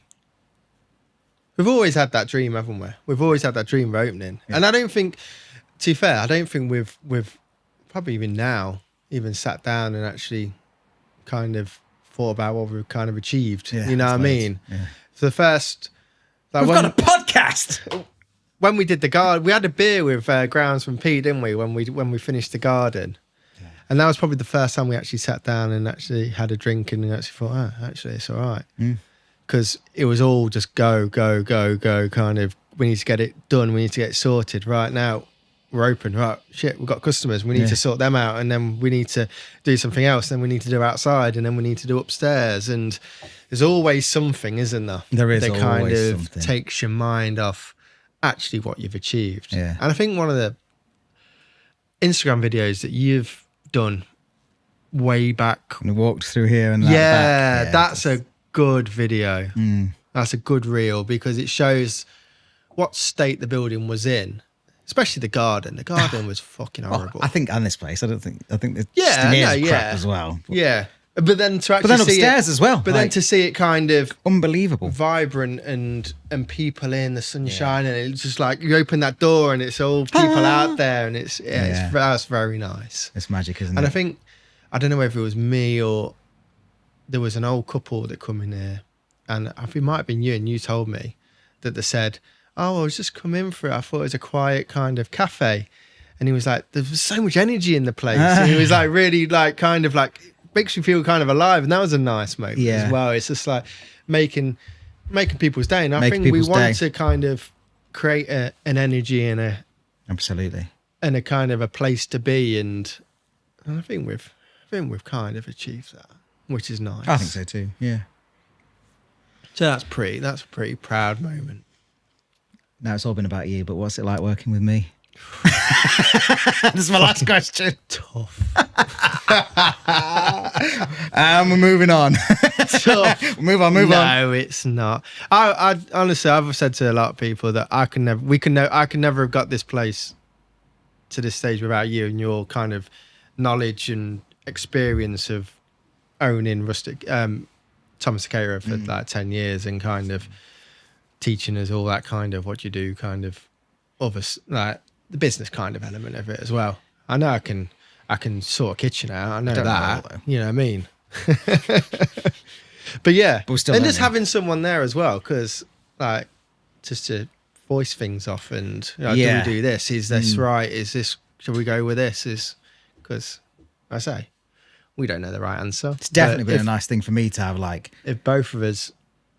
B: We've always had that dream, haven't we? We've always had that dream of opening. Yeah. And I don't think, to be fair, we've probably even now, even sat down and actually kind of thought about what we've kind of achieved. Yeah, you know what I mean? Yeah. For the first...
A: Like we've got a podcast!
B: When we did the garden, we had a beer with Grounds from Pete, didn't we? When we finished the garden. Yeah. And that was probably the first time we actually sat down and actually had a drink and actually thought, actually, it's all right. Because it was all just go, kind of, we need to get it done, we need to get it sorted. Right now, we're open. Right, shit, we've got customers, we need to sort them out, and then we need to do something else, then we need to do outside, and then we need to do upstairs. And there's always something, isn't there?
A: There is
B: that
A: always
B: kind of
A: something.
B: Takes your mind off actually what you've achieved.
A: Yeah.
B: And I think one of the Instagram videos that you've done way back...
A: And we walked through here and that back.
B: That's a good video. That's a good reel because it shows what state the building was in, especially the garden. The garden was fucking horrible.
A: I think, and this place, I think the crap as well.
B: Yeah. But then to actually see
A: upstairs as well.
B: But then to see it kind of
A: unbelievable,
B: vibrant and people in the sunshine, and it's just like you open that door and it's all people out there, and that's very nice.
A: It's magic, isn't it?
B: And I think, I don't know whether it was me or there was an old couple that come in here, and I think it might have been you, and you told me that they said, "Oh, I was just come in for it. I thought it was a quiet kind of cafe," and he was like, "There was so much energy in the place." And he was like, really, like, kind of like. Makes you feel kind of alive, and that was a nice moment as well. It's just like making people's day, and I think we want to kind of create an energy and
A: absolutely
B: and a kind of a place to be, and I think we've kind of achieved that, which is nice.
A: I think so too. Yeah.
B: So that's a pretty proud moment.
A: Now it's all been about you, but what's it like working with me? This is my last question.
B: Tough. Yeah.
A: We're moving on. move on.
B: No, it's not. I honestly, I've said to a lot of people that I can never have got this place to this stage without you and your kind of knowledge and experience of owning Rustic Thomas Caterer for like 10 years and kind of teaching us all that kind of what you do, kind of other like the business kind of element of it as well. I know I can sort a kitchen out. I know that. You know what I mean? But yeah,
A: but still
B: and just having someone there as well, because like just to voice things off and do we do this? Is this right? Is this? Should we go with this? Is because I say we don't know the right answer.
A: It's definitely been a nice thing for me to have. Like,
B: if both of us,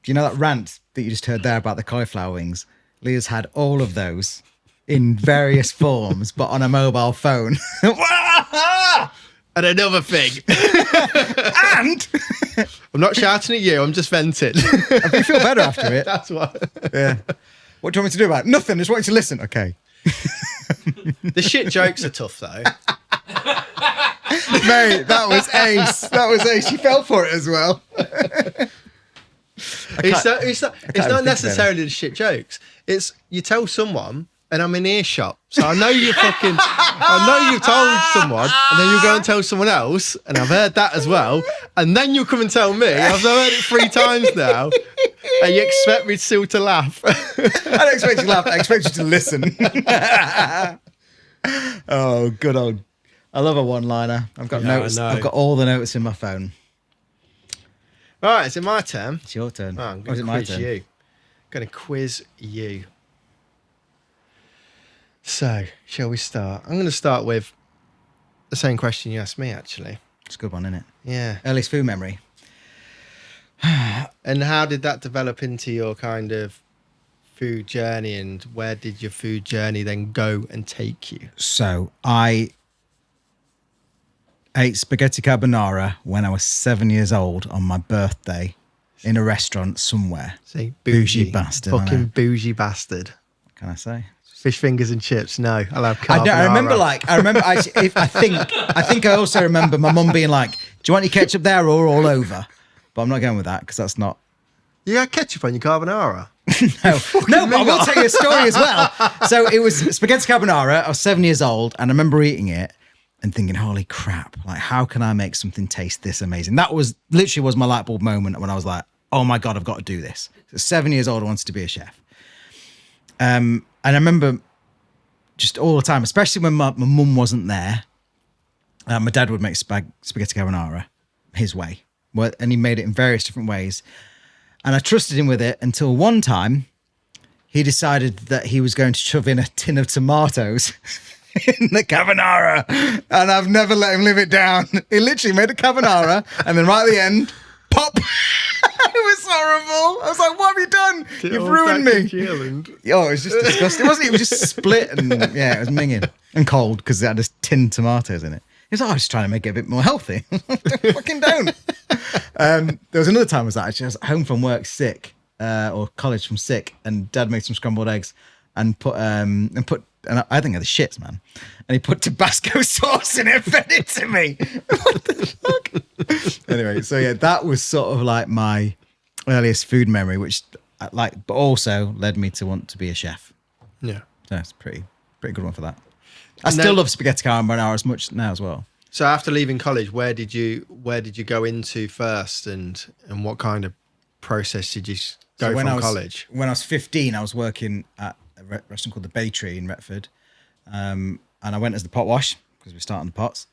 A: do you know that rant that you just heard there about the cauliflower wings? Leah's had all of those in various forms, but on a mobile phone.
B: And another thing.
A: And
B: I'm not shouting at you, I'm just venting.
A: I think you feel better after it.
B: That's what.
A: Yeah. What do you want me to do about it? Nothing. Just want you to listen. Okay.
B: The shit jokes are tough though.
A: Mate, that was ace. That was ace. She fell for it as well.
B: It's not necessarily the shit jokes. It's you tell someone and I'm in earshot. So I know you've told someone and then you go and tell someone else and I've heard that as well. And then you come and tell me, I've heard it 3 times now. And you expect me still to laugh.
A: I don't expect you to laugh. I expect you to listen. Oh, good old. I love a one-liner. I've got notes. I've got all the notes in my phone.
B: All right, is it my turn?
A: It's your turn.
B: Oh, I'm going to quiz you. Going to quiz you. So, shall we start? I'm going to start with the same question you asked me, actually.
A: It's a good one, isn't it?
B: Yeah.
A: Earliest food memory.
B: And how did that develop into your kind of food journey, and where did your food journey then go and take you?
A: So, I ate spaghetti carbonara when I was 7 years old on my birthday in a restaurant somewhere.
B: See,
A: bougie bastard.
B: Fucking bougie bastard.
A: What can I say?
B: Fish fingers and chips. No, I'll have carbonara.
A: I remember I think I also remember my mum being like, "Do you want your ketchup there or all over?" But I'm not going with that because that's not.
B: You had ketchup on your carbonara?
A: No, but I will tell you a story as well. So it was spaghetti carbonara. I was 7 years old and I remember eating it and thinking, holy crap, like how can I make something taste this amazing? That was literally my light bulb moment when I was like, oh my God, I've got to do this. So 7 years old, I wanted to be a chef. And I remember just all the time, especially when my mum wasn't there, my dad would make spaghetti carbonara his way. And he made it in various different ways. And I trusted him with it until one time he decided that he was going to shove in a tin of tomatoes in the carbonara. And I've never let him live it down. He literally made a carbonara and then right at the end, pop. It was horrible. I was like, what have you done? You've ruined me. Oh, it was just disgusting. It wasn't even just split and yeah, it was minging and cold because it had just tinned tomatoes in it. He was like, I was just trying to make it a bit more healthy. Fucking don't. There was another time I was actually home from work sick, or college from sick, and Dad made some scrambled eggs and and I think they're the shits, man. And he put Tabasco sauce in it and fed it to me. What the fuck? Anyway, so yeah, that was sort of like my earliest food memory, which but also led me to want to be a chef.
B: Yeah.
A: So it's a pretty good one for that. I still love spaghetti carbonara as much now as well.
B: So after leaving college, where did you go into first, and what kind of process did you go from college?
A: When I was 15, I was working at a restaurant called the Bay Tree in Retford, and I went as the pot wash because we're starting the pots,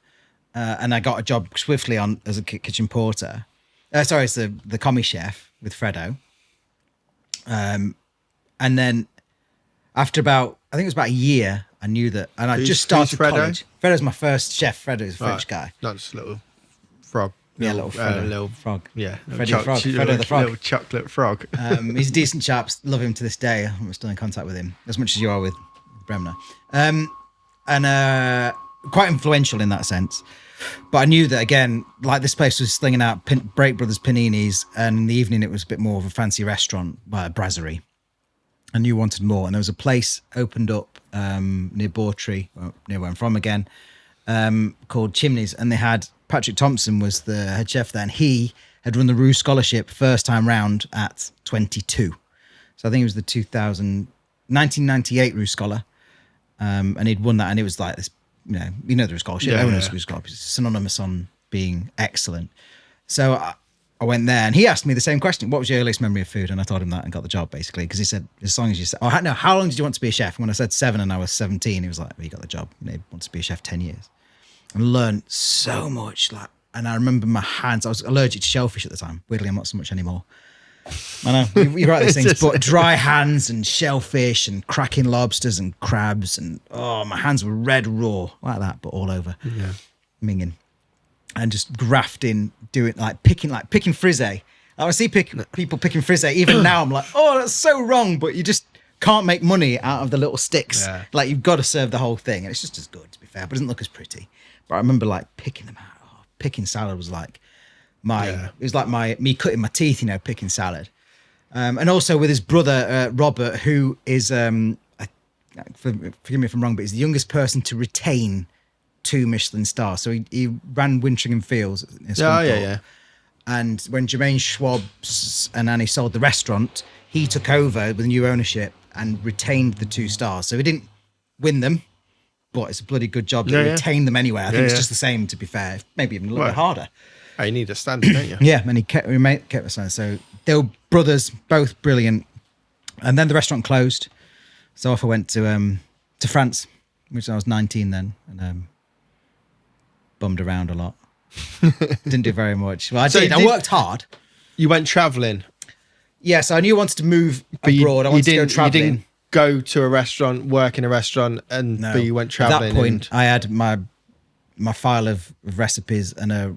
A: and I got a job swiftly as a kitchen porter. It's the commie chef with Fredo, and then after I think it was about a year, I knew that, and I just started college. Fredo's my first chef. Fredo's a French guy.
B: Not just a little frog.
A: Yeah, little frog.
B: Yeah,
A: Fredo the frog.
B: Little chocolate frog.
A: He's a decent chap. Love him to this day. I'm still in contact with him as much as you are with Bremner. And quite influential in that sense. But I knew that, again, like this place was slinging out Break Brothers paninis, and in the evening it was a bit more of a fancy restaurant, a brasserie. I knew wanted more, and there was a place opened up near Bawtry, near where I'm from again, called Chimneys, and they had Patrick Thompson was the head chef there, and he had run the Roux Scholarship first time round at 22. So I think it was the 1998 Roux Scholar, and he'd won that, and it was like this, you know the Roux Scholarship, everyone knows Roux Scholarship, it's synonymous on being excellent. So I went there, and he asked me the same question: what was your earliest memory of food? And I told him that and got the job, basically, because he said, as long as you said, how long did you want to be a chef? And when I said 7 and I was 17, he was like, well, you got the job. He wants to be a chef 10 years. And learned so much. And I remember my hands, I was allergic to shellfish at the time. Weirdly, I'm not so much anymore. I know, you write these things, but dry hands and shellfish and cracking lobsters and crabs, and my hands were red raw, like that, but all over. Yeah. Minging. And just grafting, doing picking frisée. I see people picking frisée. Even now, I'm like, oh, that's so wrong. But you just can't make money out of the little sticks. Yeah. Like, you've got to serve the whole thing, and it's just as good, to be fair. But it doesn't look as pretty. But I remember picking them out. Oh, picking salad was like it was like me cutting my teeth, picking salad. And also with his brother Robert, who is forgive me if I'm wrong, but he's the youngest person to retain 2 Michelin stars. So he ran Wintringham Fields. And when Jermaine Schwab and Annie sold the restaurant, he took over with new ownership and retained the 2 stars. So he didn't win them, but it's a bloody good job to retain them anyway. I think it's just the same, to be fair, maybe even a little bit harder.
B: Oh, you need a standard, don't you?
A: Yeah, and he kept a standard. So they were brothers, both brilliant. And then the restaurant closed. So off I went to France, which I was 19 then, and bummed around a lot. Didn't do very much. Well, I worked hard.
B: You went travelling?
A: Yes, I knew I wanted to move abroad. I wanted to go travelling.
B: You didn't go to a restaurant, work in a restaurant, but you went travelling.
A: At that point, I had my file of recipes and a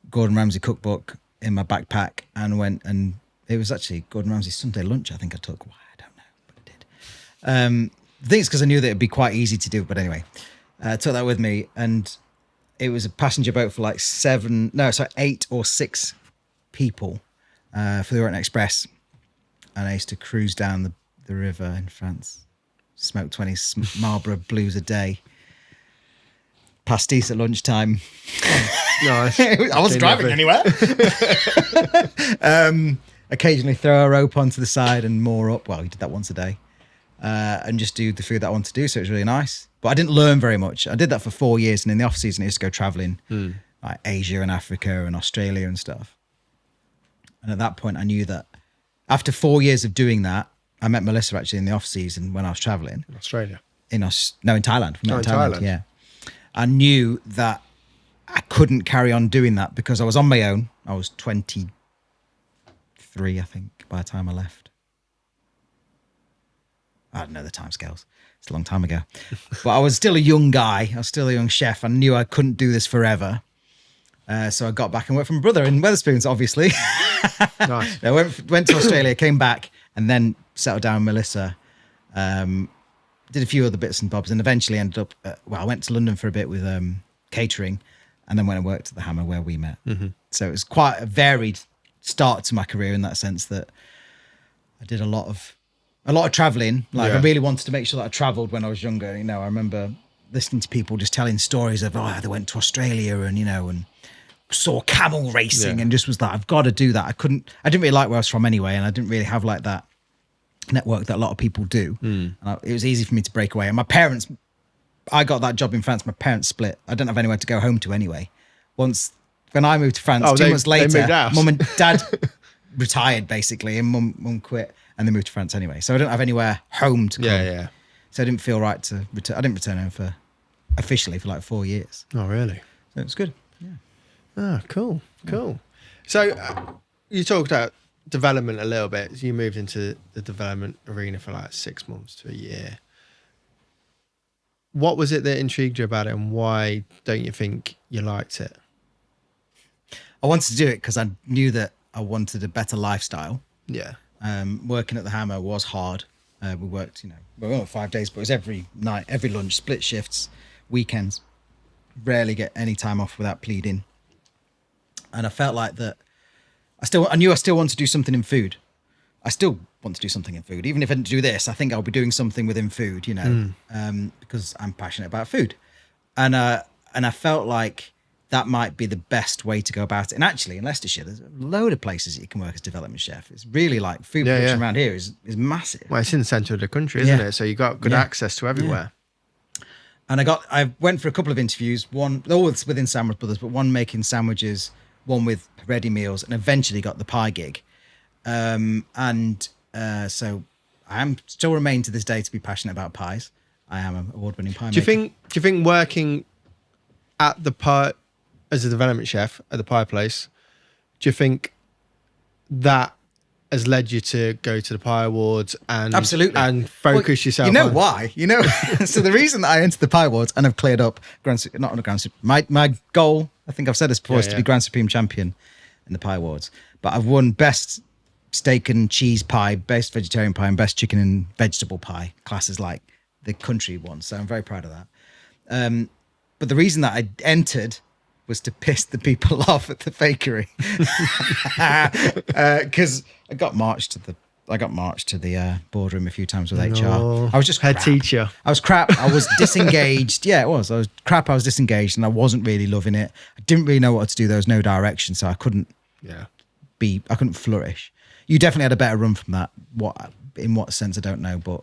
A: Gordon Ramsay cookbook in my backpack, and went, and it was actually Gordon Ramsay's Sunday lunch I think I took. Why, I don't know, but I did. I think it's because I knew that it'd be quite easy to do, but anyway, I took that with me, and it was a passenger boat for 8 or 6 people for the Orient Express, and I used to cruise down the river in France, smoke 20 Marlboro Blues a day, pastis at lunchtime.
B: Nice.
A: I wasn't driving anywhere. Occasionally throw a rope onto the side and moor up. Well, we did that once a day, and just do the food that I wanted to do. So it was really nice. But I didn't learn very much. I did that for 4 years, and in the off season, I used to go traveling, like Asia and Africa and Australia and stuff. And at that point, I knew that after 4 years of doing that, I met Melissa actually in the off season when I was traveling.
B: In Australia?
A: In Thailand.
B: In Thailand.
A: Yeah. I knew that I couldn't carry on doing that because I was on my own. I was 23, I think, by the time I left. I don't know the timescales. It's a long time ago. But I was still a young guy. I was still a young chef. I knew I couldn't do this forever. So I got back and worked for my brother in Wetherspoons, obviously.
B: Nice.
A: I went to Australia, came back, and then settled down with Melissa. Did a few other bits and bobs, and eventually ended up, I went to London for a bit with catering, and then went and worked at the Hammer where we met. Mm-hmm. So it was quite a varied start to my career in that sense, that I did a lot of traveling. I really wanted to make sure that I traveled when I was younger. I remember listening to people just telling stories of, they went to Australia and, and saw camel racing, and just was like, I've got to do that. I didn't really like where I was from anyway, and I didn't really have that network that a lot of people do. And it was easy for me to break away. And my parents, I got that job in France, my parents split. I didn't have anywhere to go home to anyway. When I moved to France, 2 months later, mum and dad retired basically, and mum quit, and they moved to France anyway. So I didn't have anywhere home to come. So I didn't feel right to return. I didn't return home officially for 4 years.
B: Oh, really?
A: So it was good. Yeah.
B: Oh, cool. So you talked about development a little bit. So you moved into the development arena for 6 months to a year. What was it that intrigued you about it, and why don't you think you liked it?
A: I wanted to do it because I knew that I wanted a better lifestyle.
B: Yeah.
A: Working at the Hammer was hard. We worked, we worked 5 days, but it was every night, every lunch, split shifts, weekends. Rarely get any time off without pleading. And I felt like that I knew I still wanted to do something in food. I still want to do something in food. Even if I didn't do this, I think I'll be doing something within food, because I'm passionate about food. And I felt like that might be the best way to go about it. And actually, in Leicestershire, there's a load of places that you can work as development chef. It's really like food production around here is massive.
B: Well, it's in the centre of the country, isn't it? So you got good access to everywhere.
A: And I went for a couple of interviews, one always within Sandwich Brothers, but one making sandwiches, one with ready meals, and eventually got the pie gig. So I am still remain to this day to be passionate about pies. I am an award-winning pie maker.
B: Do you think working at the pie as a development chef at the pie place, do you think that has led you to go to the pie awards and
A: absolutely
B: and focus yourself?
A: You know why? You know, so the reason that I entered the pie awards and I've cleared up my goal, I think I've said this before, is to be Grand Supreme champion in the pie awards. But I've won best steak and cheese pie, best vegetarian pie, and best chicken and vegetable pie classes, like the country one. So I'm very proud of that. But the reason that I entered was to piss the people off at the bakery, because I got marched to the boardroom a few times with HR. I was just
B: head teacher.
A: I was crap. I was disengaged. Yeah, it was. I was crap. I was disengaged, and I wasn't really loving it. I didn't really know what to do. There was no direction, so I couldn't. I couldn't flourish. You definitely had a better run from that. In what sense, I don't know, but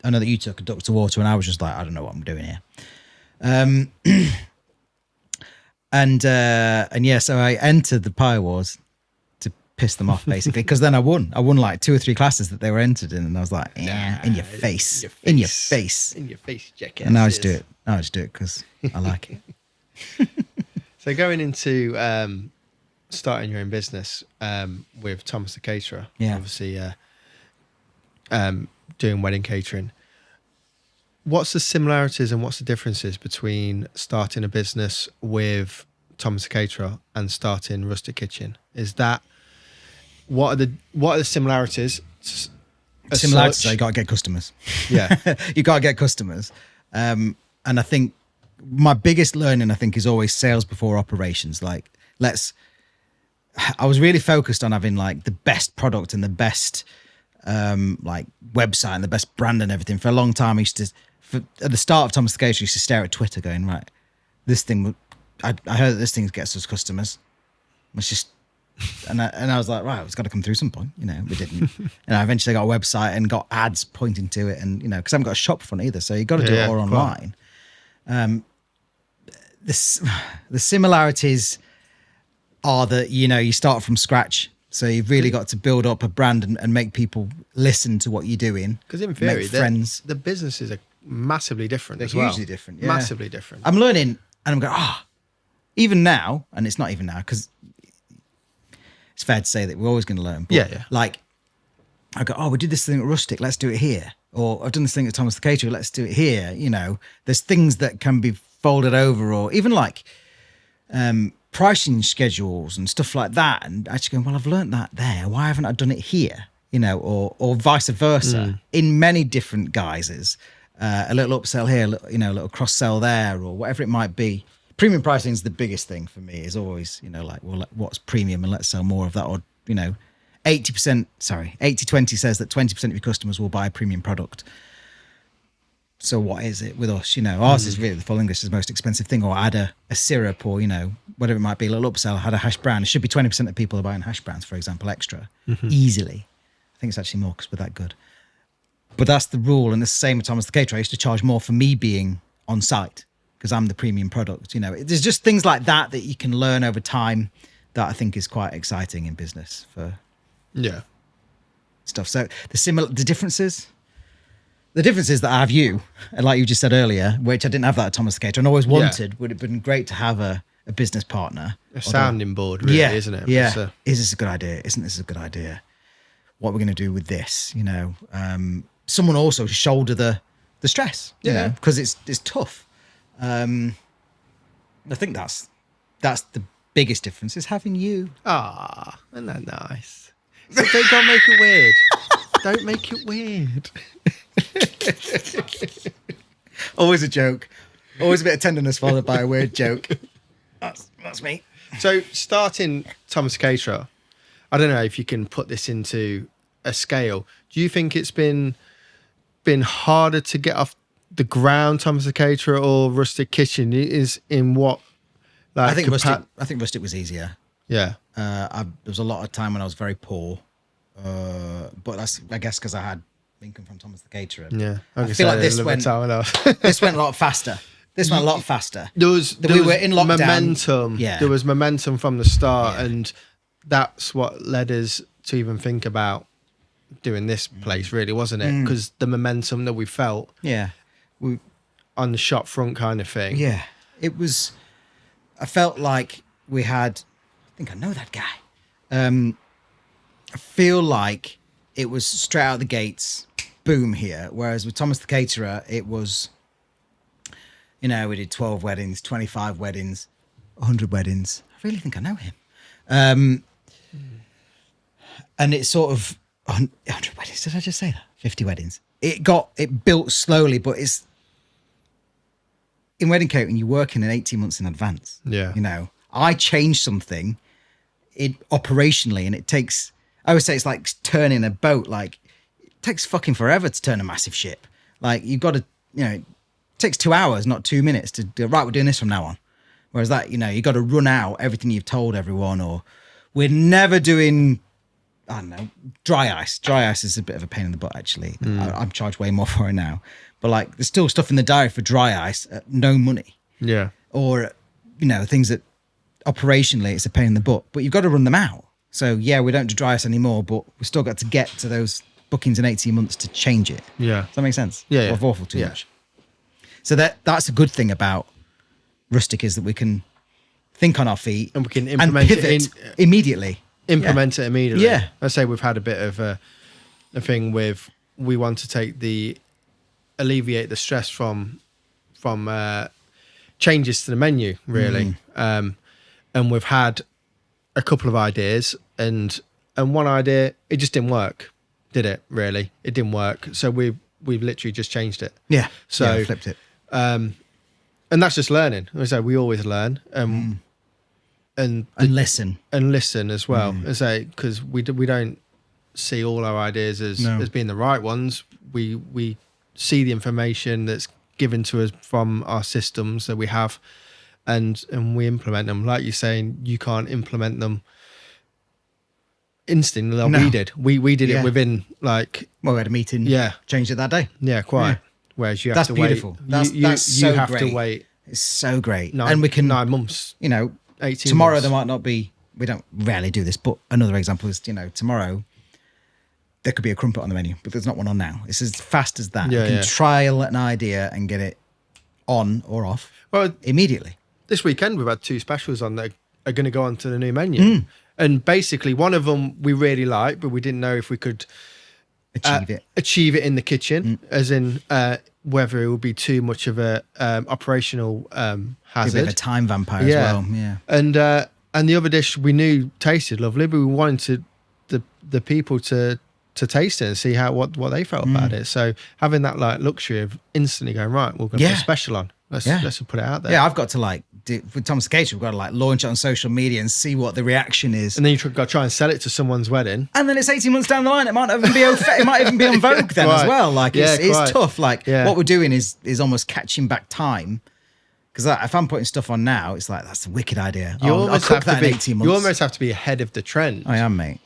A: I know that you took a duck to water, and I was just like, I don't know what I'm doing here. So I entered the pie awards to piss them off, basically, because then I won like 2 or 3 classes that they were entered in, and I was like, in your face, jackass. And now I just do it because I like it.
B: So going into starting your own business with Thomas the Caterer, obviously doing wedding catering. What's the similarities and what's the differences between starting a business with Thomas the Caterer and starting Rustic Kitchen? What are the similarities?
A: Similarities, you got to get customers.
B: Yeah.
A: You got to get customers. And I think my biggest learning, is always sales before operations. Like, I was really focused on having like the best product and the best like website and the best brand and everything. For a long time, at the start of Thomas the Caterer, I used to stare at Twitter going, right, this thing, I heard that this thing gets us customers. It's just, and I was like, right, it's got to come through some point. We didn't. And I eventually got a website and got ads pointing to it, and because I haven't got a shop front either, so you got to do it all online. The similarities are that you start from scratch, so you've really got to build up a brand and make people listen to what you're doing.
B: Because in theory, the businesses are massively different.
A: They're
B: as well.
A: Hugely different,
B: massively different.
A: I'm learning, and I'm going, even now, and it's not even now because it's fair to say that we're always going to learn. But like, I go, we did this thing at Rustic, let's do it here. Or I've done this thing at Thomas the Caterer, let's do it here. There's things that can be folded over, or even like pricing schedules and stuff like that. And actually going, well, I've learned that there. Why haven't I done it here? Or vice versa, in many different guises. A little upsell here, a little cross sell there, or whatever it might be. Premium pricing is the biggest thing for me. Is always, like, well, what's premium, and let's sell more of that. Or 80/20 says that 20% of your customers will buy a premium product. So what is it with us? Ours is really the full English is the most expensive thing, or add a syrup, or whatever it might be, a little upsell. Had a hash brown. It should be 20% of people are buying hash browns, for example, extra easily. I think it's actually more because we're that good. But that's the rule, and it's the same with Thomas the Caterer. I used to charge more for me being on site because I'm the premium product. There's just things like that you can learn over time that I think is quite exciting in business for stuff. So the differences that I have you, and like you just said earlier, which I didn't have that at Thomas the Caterer and always wanted, would have been great to have a business partner.
B: A sounding board, really, isn't it?
A: Yeah. Is this a good idea? Isn't this a good idea? What we're going to do with this, someone also shoulder the stress, because it's tough. I think that's the biggest difference is having you.
B: Isn't that nice? So don't make it weird. Don't make it weird.
A: Always a joke. Always a bit of tenderness followed by a weird joke. That's me.
B: So starting Thomas Caterer, I don't know if you can put this into a scale. Do you think it's been harder to get off the ground, Thomas the Caterer or Rustic Kitchen? Is in what Like,
A: I think rustic was easier.
B: Yeah.
A: There was a lot of time when I was very poor, but that's, I guess, because I had income from Thomas the Caterer.
B: Yeah.
A: I feel like this went a lot faster. This went a lot faster.
B: We were in lockdown. Momentum.
A: Yeah.
B: There was momentum from the start, and that's what led us to even think about doing this place, really, wasn't it? Because the momentum that we felt.
A: Yeah.
B: On the shop front kind of thing.
A: Yeah. It was. I felt like we had. I think I know that guy. I feel like it was straight out of the gates, boom here. Whereas with Thomas the Caterer, it was. We did 12 weddings, 25 weddings, 100 weddings. I really think I know him. And it's sort of 100 weddings. Did I just say that? 50 weddings. It built slowly, but it's in wedding catering, you work in 18 months in advance.
B: Yeah.
A: I change something operationally, and it takes, I would say it's like turning a boat. Like, it takes fucking forever to turn a massive ship. Like, you've got to, it takes 2 hours, not 2 minutes to do, right, we're doing this from now on. Whereas that, you got to run out everything you've told everyone, or we're never doing, I don't know, dry ice. Dry ice is a bit of a pain in the butt, actually. I'm charged way more for it now. But like, there's still stuff in the diary for dry ice at no money.
B: Yeah.
A: Or, things that operationally it's a pain in the butt, but you've got to run them out. So yeah, we don't do dry ice anymore, but we've still got to get to those bookings in 18 months to change it.
B: Yeah.
A: Does that make sense?
B: Yeah.
A: Or awful too much. So that's a good thing about Rustic, is that we can think on our feet
B: and we can implement it
A: immediately.
B: Implement it immediately.
A: Yeah.
B: I say we've had a bit of a thing with, we want to alleviate the stress from changes to the menu, really. And we've had a couple of ideas, and one idea, it just didn't work, did it? Really, it didn't work. So we've literally just changed it.
A: Yeah.
B: So
A: flipped it.
B: And that's just learning. So we always learn, and
A: listen
B: as well. I say, because we don't see all our ideas as being the right ones. We see the information that's given to us from our systems that we have, and we implement them. Like you're saying, you can't implement them instantly like we did. We did it within like...
A: Well, we had a meeting.
B: Yeah.
A: Changed it that day.
B: Yeah, quite. Yeah. Whereas you have to
A: beautiful.
B: Wait.
A: That's so
B: you have
A: great.
B: to wait.
A: It's so great.
B: 9 months. 18
A: tomorrow
B: months.
A: there might not be, we don't rarely do this, but another example is, tomorrow there could be a crumpet on the menu, but there's not one on now. It's as fast as that. You can trial an idea and get it on or off immediately.
B: This weekend we've had 2 specials on that are going to go onto the new menu. And basically one of them we really like, but we didn't know if we could achieve it in the kitchen, as in whether it would be too much of a operational hazard.
A: A bit of a time vampire as well. Yeah.
B: And the other dish we knew tasted lovely, but we wanted the people to taste it and see what they felt about it. So having that like luxury of instantly going, right, we're going to put a special on. Let's put it out there.
A: Yeah, I've got to with Thomas the Caterer, we've got to launch it on social media and see what the reaction is.
B: And then you've got to try and sell it to someone's wedding.
A: And then it's 18 months down the line. It might even be it might even be on Vogue then as well. Like it's tough. Like what we're doing is almost catching back time. Because if I'm putting stuff on now, it's like, that's a wicked idea. I'll cook that in 18 months.
B: You almost have to be ahead of the trend.
A: I am, mate.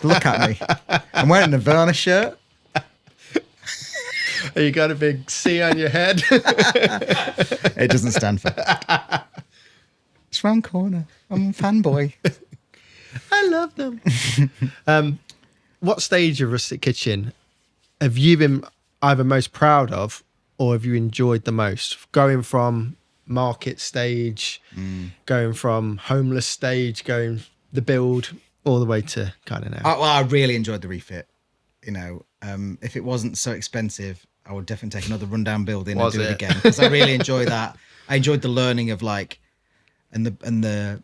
A: Look at me. I'm wearing a Verna shirt.
B: You got a big C on your head.
A: It doesn't stand for. It's round corner. I'm a fanboy.
B: I love them. What stage of Rustic Kitchen have you been either most proud of, or have you enjoyed the most? Going from market stage, going from homeless stage, going the build, all the way to kind of now.
A: I really enjoyed the refit. If it wasn't so expensive, I would definitely take another rundown building and do it again, because I really enjoy that. I enjoyed the learning of and the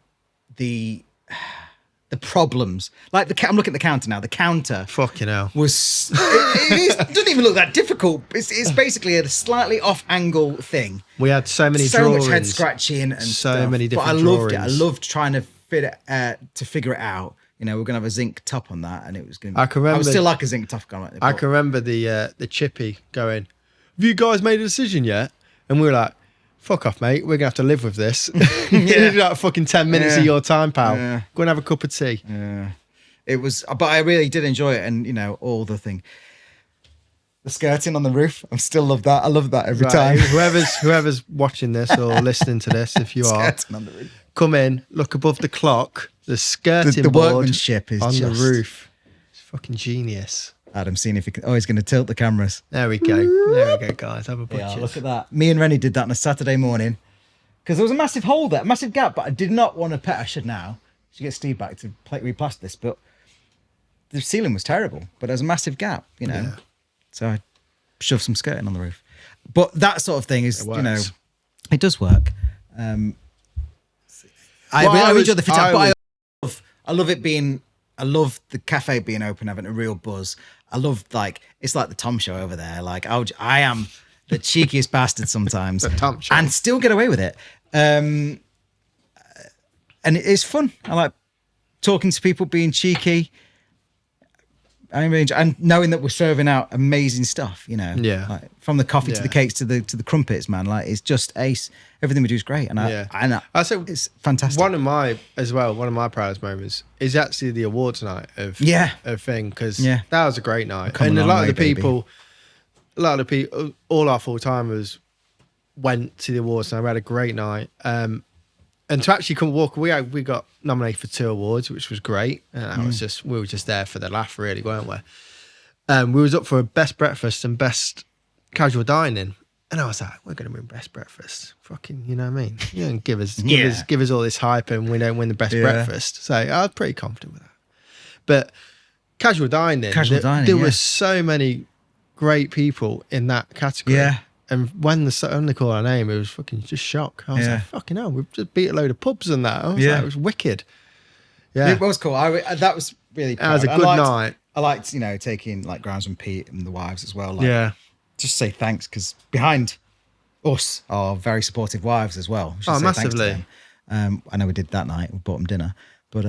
A: problems. Like I'm looking at the counter now. The counter,
B: fucking hell,
A: was it doesn't even look that difficult. It's basically a slightly off angle thing.
B: We had so many drawings,
A: much head scratching, and
B: so
A: stuff.
B: many different.
A: But I loved
B: drawings.
A: it. I loved trying to fit it to figure it out. We're gonna have a zinc top on that, and it was gonna. I would still like a zinc top on it.
B: I can remember the chippy going, "Have you guys made a decision yet?" And we were like, fuck off, mate. We're going to have to live with this. Like fucking 10 minutes of your time, pal.
A: Yeah.
B: Go and have a cup of tea.
A: Yeah. It was, but I really did enjoy it. And, all the thing. The skirting on the roof. I still love that. I love that every time.
B: Whoever's watching this or listening to this, if you are,
A: on the roof.
B: Come in, look above the clock. The skirting
A: the
B: board
A: workmanship is
B: on
A: just...
B: the roof. It's fucking genius.
A: Adam, seeing if he can... Oh, he's going to tilt the cameras.
B: There we go. There we go, guys. Have a butcher.
A: Yeah, look at that. Me and Rennie did that on a Saturday morning because there was a massive hole there, a massive gap, but I did not want to pet. I should now. I should get Steve back to replaster this, but the ceiling was terrible, but there was a massive gap,
B: Yeah.
A: So I shoved some skirting on the roof. But that sort of thing is, it does work. I enjoy the fit out, but I love it being... I love the cafe being open, having a real buzz. I love, it's like the Tom show over there. Like, I am the cheekiest bastard sometimes.
B: The Tom show.
A: And still get away with it. And it is fun. I like talking to people, being cheeky. And knowing that we're serving out amazing stuff,
B: Yeah.
A: like from the coffee to the cakes to the crumpets, man. Like, it's just ace. Everything we do is great, and I say it's fantastic.
B: One of my proudest moments is actually the awards night of thing, because that was a great night, and a lot of the people, all our full timers went to the awards night. We had a great night. And to actually come walk, we got nominated for 2 awards, which was great. And that was we were just there for the laugh, really, weren't we? We was up for best breakfast and best casual dining, and I was like, we're going to win best breakfast. Fucking, you know what I mean? You don't give us all this hype, and we don't win the best breakfast. So I was pretty confident with that. But casual dining, there were so many great people in that category.
A: Yeah.
B: And when they called our name, it was fucking just shock. I was like, fucking hell, we've just beat a load of pubs and that. I was like, it was wicked. Yeah.
A: It was cool. That was really proud.
B: That was a good night.
A: I liked, taking Grounds and Pete and the wives as well. Just say thanks, because behind us are very supportive wives as well.
B: Oh, massively.
A: I know we did that night. We bought them dinner. But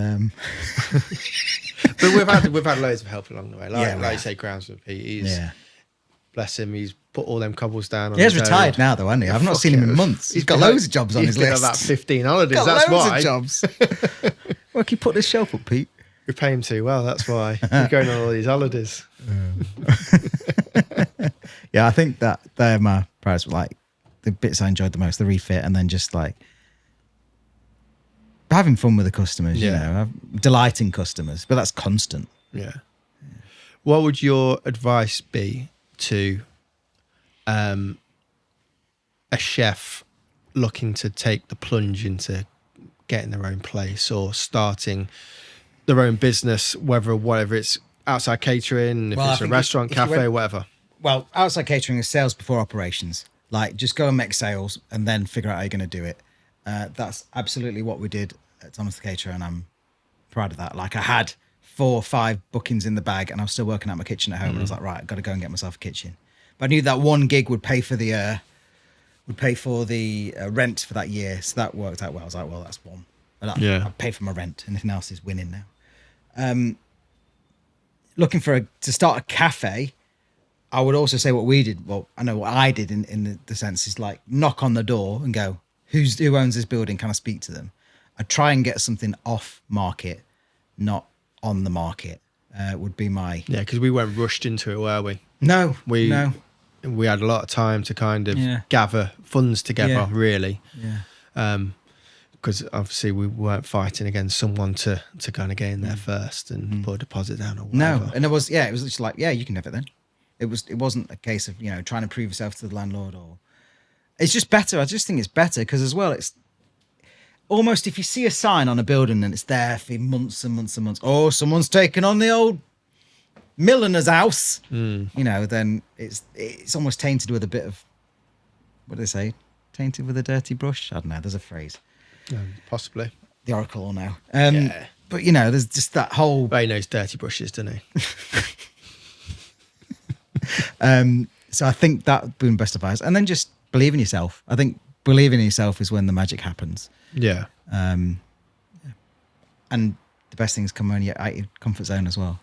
B: but we've had loads of help along the way. Like you say, Grounds and Pete, bless him, he's put all them cobbles down.
A: He has retired now, though, hasn't he? I've not seen him in months. He's got loads of jobs on his list.
B: He's got about 15 holidays, that's why.
A: Loads of jobs. Well, can you put this shelf up, Pete?
B: We pay him too well, that's why. He's going on all these holidays.
A: Yeah, I think that they're my prize. The bits I enjoyed the most, the refit, and then just having fun with the customers, delighting customers, but that's constant.
B: Yeah. What would your advice be to a chef looking to take the plunge into getting their own place or starting their own business, whatever it's outside catering, if it's a restaurant, cafe, whatever?
A: Well, outside catering is sales before operations. Just go and make sales and then figure out how you're going to do it. That's absolutely what we did at Thomas the Caterer, and I'm proud of that. I had 4 or 5 bookings in the bag, and I was still working out my kitchen at home, and I was like, right, I've got to go and get myself a kitchen. But I knew that one gig would pay for the rent for that year, so that worked out well. I was like, well, that's one. I'll pay for my rent. Anything else is winning now. Looking to start a cafe, I would also say what we did. Well, I know what I did in the sense is knock on the door and go, who owns this building? Can I speak to them? I'd try and get something off market, not on the market. Would be my
B: because we weren't rushed into it, were we?
A: No,
B: we had a lot of time to kind of gather funds together, really. Yeah. Because obviously we weren't fighting against someone to kind of get in there first and put a deposit down or whatever.
A: No, and it was just you can have it then. It wasn't a case of trying to prove yourself to the landlord, or it's just better. I just think it's better because as well it's almost, if you see a sign on a building and it's there for months and months and months, oh, someone's taken on the old milliner's house, then it's almost tainted with a bit of, what do they say? Tainted with a dirty brush? I don't know. There's a phrase.
B: Possibly.
A: The Oracle will know. But, there's just that whole...
B: Well, he knows dirty brushes, doesn't he?
A: So I think that would be my best advice. And then just believe in yourself. I think believing in yourself is when the magic happens.
B: Yeah.
A: And the best things come when you're out of your comfort zone as well.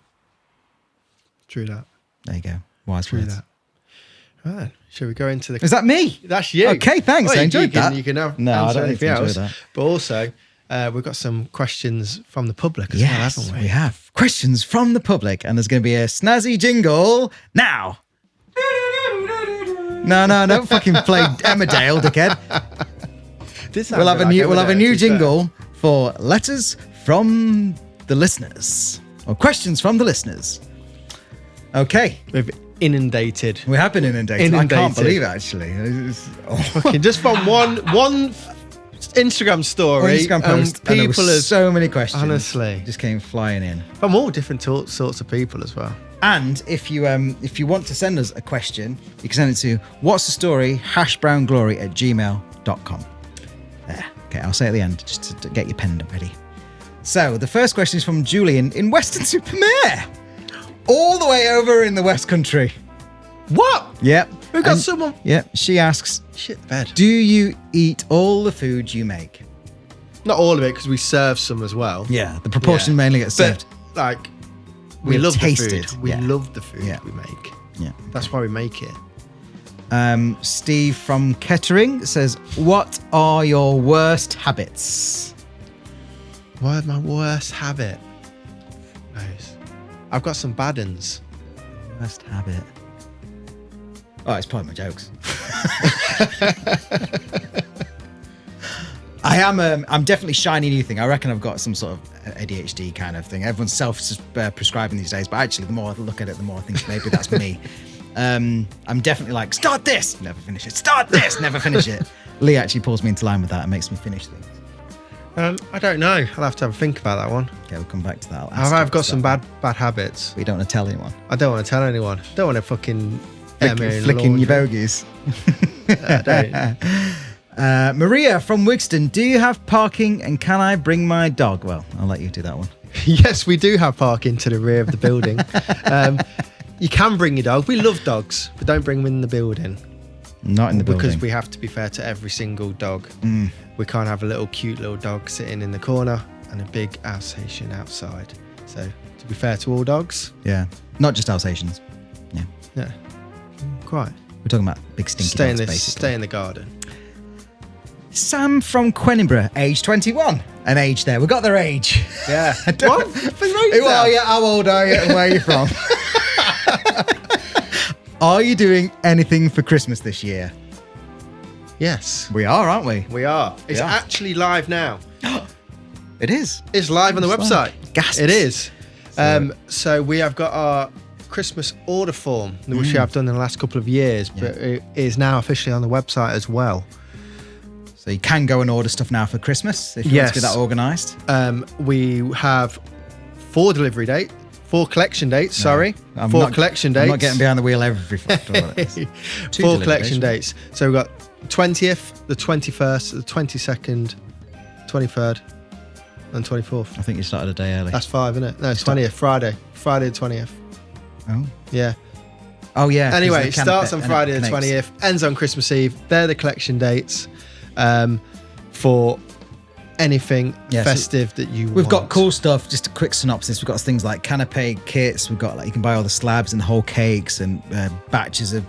B: True that.
A: There you go. Wise words.
B: That. Right. Shall we go into the...
A: Is that me?
B: That's you.
A: Okay, thanks. I enjoyed that.
B: You can have
A: no, I don't
B: anything
A: need to
B: else.
A: enjoy that.
B: But also, we've got some questions from the public as well, haven't we?
A: We have questions from the public, and there's going to be a snazzy jingle now. No, fucking play Emmerdale, dickhead. We'll have a new jingle for letters from the listeners, or questions from the listeners. Okay.
B: We've inundated.
A: We have been inundated. I can't believe it, actually.
B: Fucking just from one Instagram story.
A: Instagram post. People have so many questions.
B: Honestly,
A: just came flying in
B: from all different sorts of people as well.
A: And if you want to send us a question, you can send it to what's the story #brownglory@gmail.com. There. Okay, I'll say at the end just to get your pen ready. So the first question is from Julian in Weston-super-Mare, all the way over in the West Country.
B: What?
A: Yep.
B: We've got someone.
A: Yep. She asks,
B: shit the bed.
A: Do you eat all the food you make?
B: Not all of it, because we serve some as well.
A: Yeah, the proportion mainly gets served.
B: But, like, we love the food. We
A: yeah.
B: love the food
A: yeah.
B: we make.
A: Yeah.
B: That's why we make it.
A: Steve from Kettering says, what are your worst habits?
B: What is my worst habit? Nice. I've got some bad uns.
A: Worst habit. Oh, it's probably my jokes. I'm definitely shiny new thing. I reckon I've got some sort of ADHD kind of thing. Everyone's self-prescribing these days, but actually the more I look at it, the more I think maybe that's me. I'm definitely like, start this, never finish it. Start this, never finish it. Lee actually pulls me into line with that and makes me finish things.
B: I don't know. I'll have to have a think about that one.
A: Okay, we'll come back to that.
B: I've got some bad habits.
A: We don't want to tell anyone.
B: I don't want to tell anyone. Don't want to fucking
A: flicking your bogies.
B: I don't.
A: Maria from Wigston, do you have parking and can I bring my dog? Well, I'll let you do that one.
B: Yes, we do have parking to the rear of the building. You can bring your dog. We love dogs, but don't bring them in the building.
A: Not in the building.
B: Because we have to be fair to every single dog. We can't have a little cute little dog sitting in the corner and a big Alsatian outside. So to be fair to all dogs.
A: Yeah. Not just Alsatians. Yeah.
B: Yeah. Quite.
A: We're talking about big stinky dogs, basically.
B: Stay in the garden.
A: Sam from Quenninborough, age 21. An age there. We got their age.
B: Yeah.
A: What? Well, yeah, how old are you and where are you from? Are you doing anything for Christmas this year?
B: Yes.
A: We are, aren't we?
B: We are. It's actually live now.
A: It is.
B: It's live on the website.
A: Gasps.
B: It is. So we have got our Christmas order form, which we have done in the last couple of years, but it is now officially on the website as well.
A: So you can go and order stuff now for Christmas if you want to get that organised.
B: We have 4 collection dates.
A: I'm not getting behind the wheel every
B: 4 collection dates. So we've got 20th, the 21st, the 22nd, 23rd, and 24th.
A: I think you started a day early.
B: That's 5, isn't it? No, it's 20th, Friday the 20th.
A: Oh.
B: Yeah.
A: Oh, yeah.
B: Anyway, it starts on Friday the 20th, ends on Christmas Eve. They're the collection dates for anything festive that you want.
A: We've got cool stuff. Just a quick synopsis. We've got things like canapé kits. We've got you can buy all the slabs and whole cakes and batches of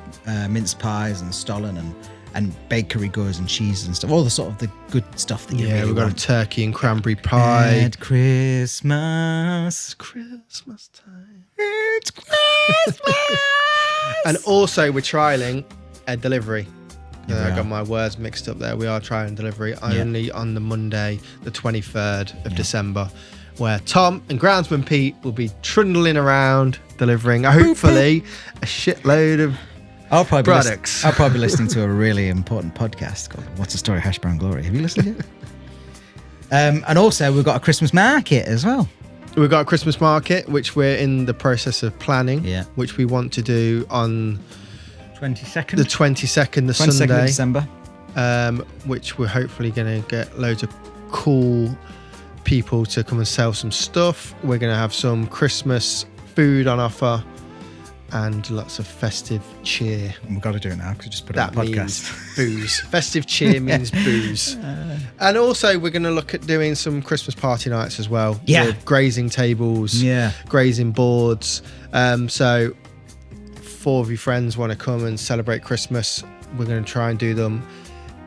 A: mince pies and stollen and bakery goods and cheeses and stuff. All the sort of the good stuff that you really
B: we've got
A: want.
B: a turkey and cranberry pie.
A: At Christmas.
B: Christmas time.
A: It's Christmas.
B: And also we're trialling a delivery.
A: Yeah,
B: I got my words mixed up there. We are trying delivery only on the Monday, the 23rd of December, where Tom and Groundsman Pete will be trundling around delivering, hopefully, a shitload of products.
A: I'll probably be listening to a really important podcast called What's the Story #Brown Glory. Have you listened to it? And also, we've got a Christmas market as well.
B: We've got a Christmas market, which we're in the process of planning, which we want to do on...
A: 22nd?
B: The 22nd, the
A: 22nd
B: Sunday.
A: of December.
B: Which we're hopefully going to get loads of cool people to come and sell some stuff. We're going to have some Christmas food on offer and lots of festive cheer.
A: We've got to do it now because we just put it on the podcast.
B: Means booze. Festive cheer means booze. And also we're going to look at doing some Christmas party nights as well.
A: Yeah.
B: With grazing tables, grazing boards. So 4 of your friends want to come and celebrate Christmas, we're going to try and do them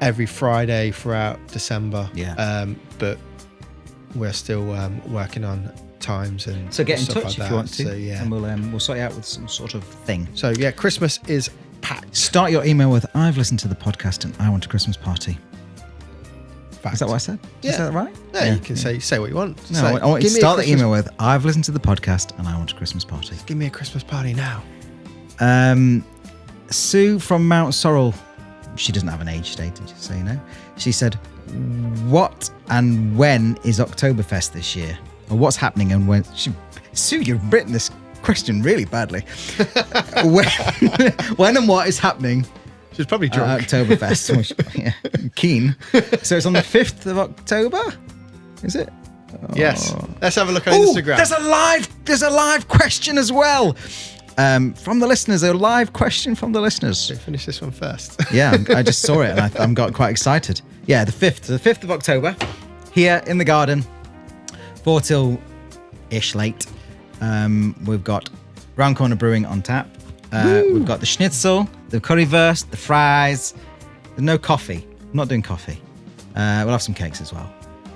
B: every Friday throughout December.
A: Yeah.
B: But we're still working on times and
A: So get in
B: stuff
A: touch
B: like
A: if
B: that.
A: you want to,
B: So, yeah.
A: and we'll sort you out with some sort of thing.
B: So yeah, Christmas is packed.
A: Start your email with "I've listened to the podcast and I want a Christmas party."
B: Fact.
A: Is that what I said?
B: Yeah.
A: Is that right?
B: Yeah, you can say what you want.
A: No,
B: Say,
A: I want you to
B: "Give me a
A: start the
B: Christmas-
A: email with "I've listened to the podcast and I want a Christmas party."
B: Give me a Christmas party now.
A: Sue from Mount Sorrel, she doesn't have an age stated, just so you know. She said, "What and when is Oktoberfest this year? Or what's happening and when?" Sue, you've written this question really badly. when and what is happening?
B: She's probably drunk.
A: Oktoberfest. Yeah, keen. So it's on the 5th of October, is it?
B: Yes. Let's have a look on Instagram.
A: There's a live question as well. From the listeners, a live question from the listeners.
B: So finish this one first.
A: Yeah, I just saw it and I got quite excited. Yeah, the 5th of October, here in the garden, 4 till ish late. We've got Round Corner Brewing on tap. We've got the schnitzel, the currywurst, the fries. There's no coffee. I'm not doing coffee. We'll have some cakes as well.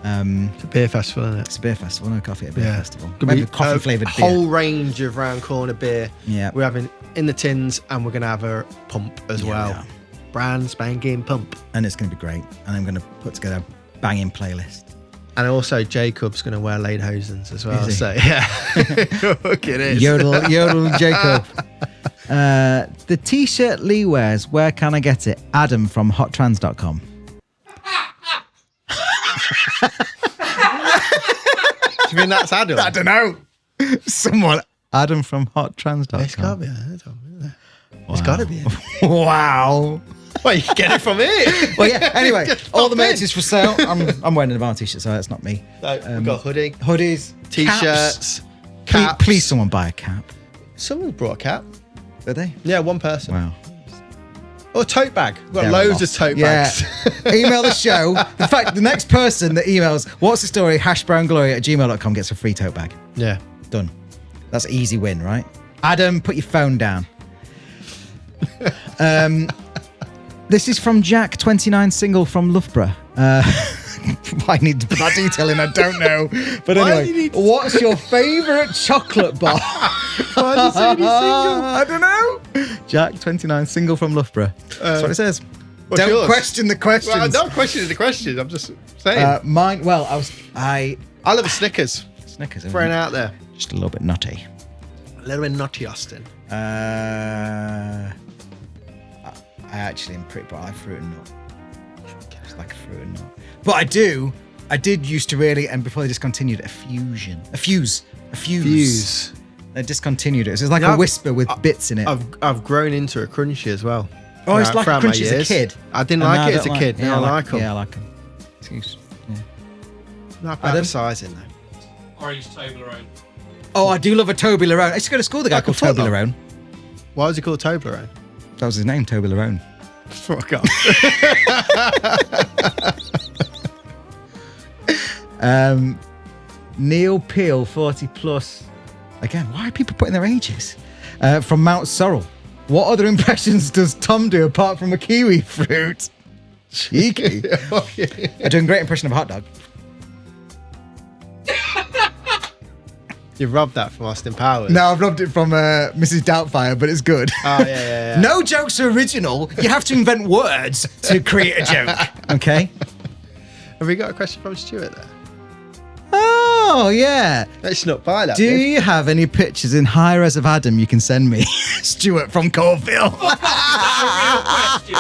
B: It's a beer festival, isn't it?
A: It's a beer festival, no coffee at a beer festival.
B: Could
A: Maybe
B: be
A: coffee flavoured beer.
B: whole range of Round Corner beer.
A: Yeah.
B: We're having in the tins and we're going to have a pump as well.
A: Yeah.
B: Brand spanking pump.
A: And it's going to be great. And I'm going to put together a banging playlist.
B: And also Jacob's going to wear lederhosens as well.
A: Is he?
B: So yeah. Look, it is.
A: Yodel Jacob. The t-shirt Lee wears, where can I get it? Adam from hottrans.com.
B: Do you mean that's Adam?
A: I don't know. Someone. Adam from hottrans.com.
B: It's got to be Adam. It's got to be Adam.
A: Wow.
B: Well, you can get it from here.
A: Well, yeah. Anyway, all the merch is for sale. I'm wearing a Bar t-shirt, so that's not me.
B: So we've got
A: hoodies,
B: t-shirts,
A: caps.
B: caps.
A: Please, someone buy a cap.
B: Someone's brought a cap.
A: Did they?
B: Yeah, one person.
A: Wow.
B: Or a tote bag. We've got
A: They're
B: loads
A: lost.
B: of tote
A: Yeah.
B: bags.
A: Email the show. In fact, the next person that emails "What's the story?" #brownglory@gmail.com gets a free tote bag.
B: Yeah.
A: Done. That's an easy win, right? Adam, put your phone down. This is from Jack, 29, single from Loughborough. Why I need to put that detail in, I don't know. But
B: Why do
A: anyway,
B: you need to-
A: what's your favourite chocolate bar?
B: Why did you say any single?
A: I don't know. Jack, 29, single from Loughborough. That's what it says.
B: What's
A: Don't
B: yours?
A: question the questions.
B: Well, I'm not questioning the questions. I'm just saying.
A: Mine, well,
B: I love a Snickers.
A: Snickers.
B: Throwing out there.
A: Just a little bit nutty.
B: A little bit nutty, Austin.
A: I actually am pretty, but I like fruit and nut. Just like a fruit and nut. But I did used to really, and before they discontinued, a fuse. They discontinued it. So it's like a whisper with bits in it.
B: I've grown into a crunchy as well.
A: Oh, it's like a
B: throughout my
A: crunchy as a
B: years.
A: kid.
B: I didn't
A: And
B: like
A: now
B: it as a kid.
A: Yeah,
B: Now I like them.
A: Yeah, I like them. Excuse. Yeah.
B: Not about the sizing though.
C: Orange Toblerone.
A: Oh, I do love a Toblerone. I used to go to school with a guy
B: Like a
A: called
B: footlong.
A: Toblerone.
B: Why was it called Toblerone?
A: That was his name, Toblerone.
B: Fuck off.
A: Neil Peel, 40 plus. Again, why are people putting their ages? From Mount Sorrel. What other impressions does Tom do apart from a kiwi fruit? Cheeky. I'm doing a great impression of a hot dog.
B: You've robbed that from Austin Powers.
A: No, I've robbed it from Mrs. Doubtfire, but it's good.
B: Oh, yeah.
A: No jokes are original. You have to invent words to create a joke. Okay?
B: Have we got a question from Stuart there?
A: Oh, yeah.
B: They snuck by that.
A: Do you have any pictures in high res of Adam you can send me? Stuart from Cornfield.
C: Is that a real question?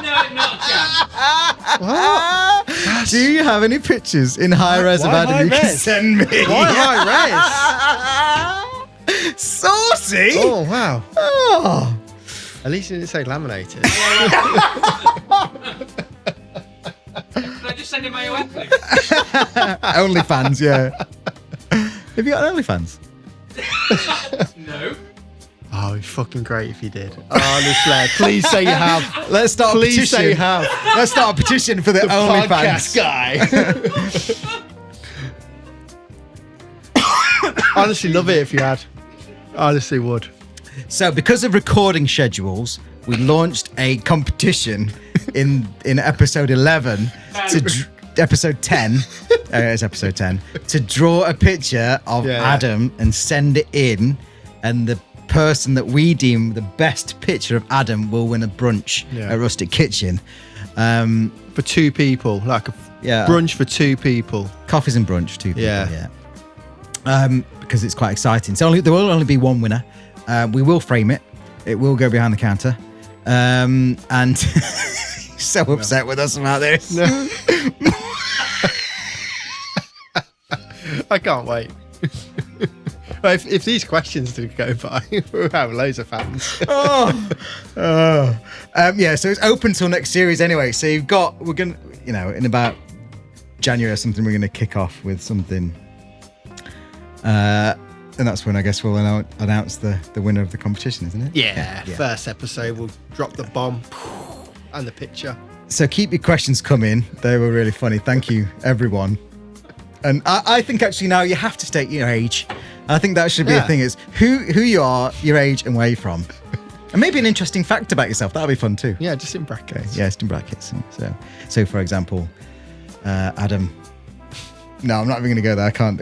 C: No, not Jack.
B: What?
A: Do you have any pictures in high res of
B: Why
A: Adam you can
B: high-res?
A: send me?
B: Why high res?
A: Saucy.
B: Oh, wow.
A: Oh.
B: At least you didn't say laminated.
C: Can I just send him my OF link?
A: OnlyFans, yeah. Have you got an OnlyFans?
C: No.
B: Oh, it'd be fucking great if you did. Honestly, please say you have.
A: Let's start a
B: Please
A: petition.
B: say you have.
A: Let's start a petition for the OnlyFans.
B: Podcast guy. Honestly, love it if you had. honestly would.
A: So because of recording schedules, we launched a competition in episode 11 episode 10. It's episode 10 to draw a picture of Adam and send it in, and the person that we deem the best picture of Adam will win a brunch at Rustic Kitchen.
B: For 2 people, like a brunch for 2 people.
A: Coffees and brunch, 2 people. Yeah. Because it's quite exciting. So there will only be one winner. We will frame it. It will go behind the counter. And he's so upset with us about this.
B: No. I can't wait. If these questions do go by, we'll have loads of fans.
A: So it's open till next series anyway. So we're going to, in about January or something, we're going to kick off with something. And that's when I guess we'll announce the winner of the competition, isn't it?
B: Yeah. First episode, we'll drop the bomb and the picture.
A: So keep your questions coming. They were really funny. Thank you, everyone. And I think actually now you have to state your age. I think that should be a thing, is who you are, your age, and where you're from. And maybe an interesting fact about yourself. That'll be fun too.
B: Yeah, just in brackets.
A: Yeah, just in brackets. So for example, Adam. No, I'm not even going to go there. I can't.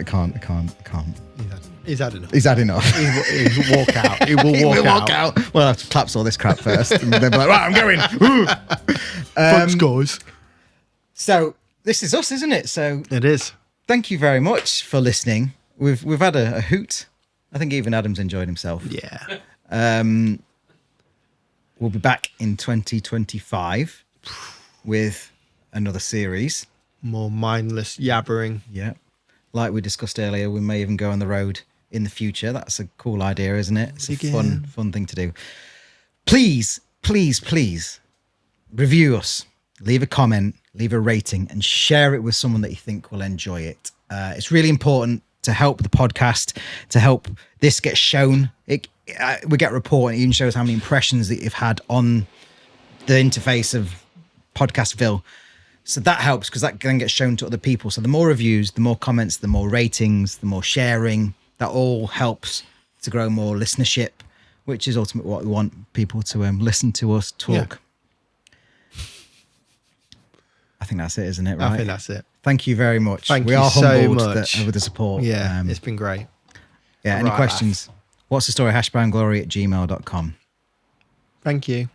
B: He's had enough.
A: He's had enough.
B: He will walk out. He will walk out.
A: Well, I have to collapse all this crap first. And then be like, right, I'm going.
B: Thanks, guys.
A: So this is us, isn't it? So
B: it is.
A: Thank you very much for listening. We've had a hoot. I think even Adam's enjoyed himself.
B: Yeah.
A: We'll be back in 2025 with another series.
B: More mindless yabbering.
A: Yeah. Like we discussed earlier, we may even go on the road in the future. That's a cool idea, isn't it? It's a fun thing to do. Please review us. Leave a comment, leave a rating, and share it with someone that you think will enjoy it. It's really important to help the podcast, to help this get shown. We get a report, and it even shows how many impressions that you've had on the interface of Podcastville. So that helps, because that then gets shown to other people. So the more reviews, the more comments, the more ratings, the more sharing, that all helps to grow more listenership, which is ultimately what we want people to listen to us talk. Yeah. I think that's it, isn't it? Right?
B: I think that's it.
A: Thank you very much.
B: We are humbled
A: with the support.
B: Yeah, it's been great.
A: Yeah, any questions? What's the story? #glory@gmail.com.
B: Thank you.